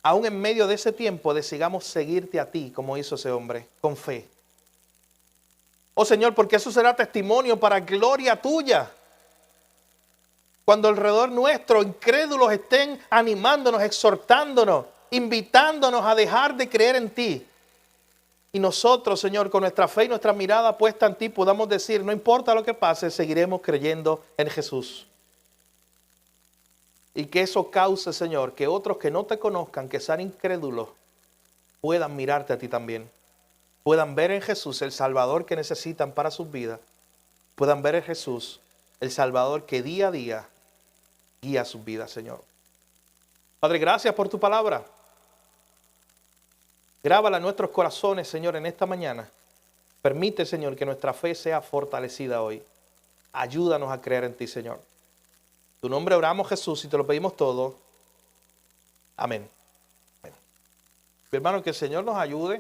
aún en medio de ese tiempo decidamos seguirte a ti, como hizo ese hombre, con fe. Oh Señor, porque eso será testimonio para gloria tuya. Cuando alrededor nuestro incrédulos estén animándonos, exhortándonos, invitándonos a dejar de creer en ti. Y nosotros, Señor, con nuestra fe y nuestra mirada puesta en ti, podamos decir, no importa lo que pase, seguiremos creyendo en Jesús. Y que eso cause, Señor, que otros que no te conozcan, que sean incrédulos, puedan mirarte a ti también. Puedan ver en Jesús el Salvador que necesitan para sus vidas. Puedan ver en Jesús el Salvador que día a día guía sus vidas, Señor. Padre, gracias por tu palabra. Grábala en nuestros corazones, Señor, en esta mañana. Permite, Señor, que nuestra fe sea fortalecida hoy. Ayúdanos a creer en ti, Señor. En tu nombre oramos, Jesús, y te lo pedimos todo. Amén. Mi hermano, que el Señor nos ayude.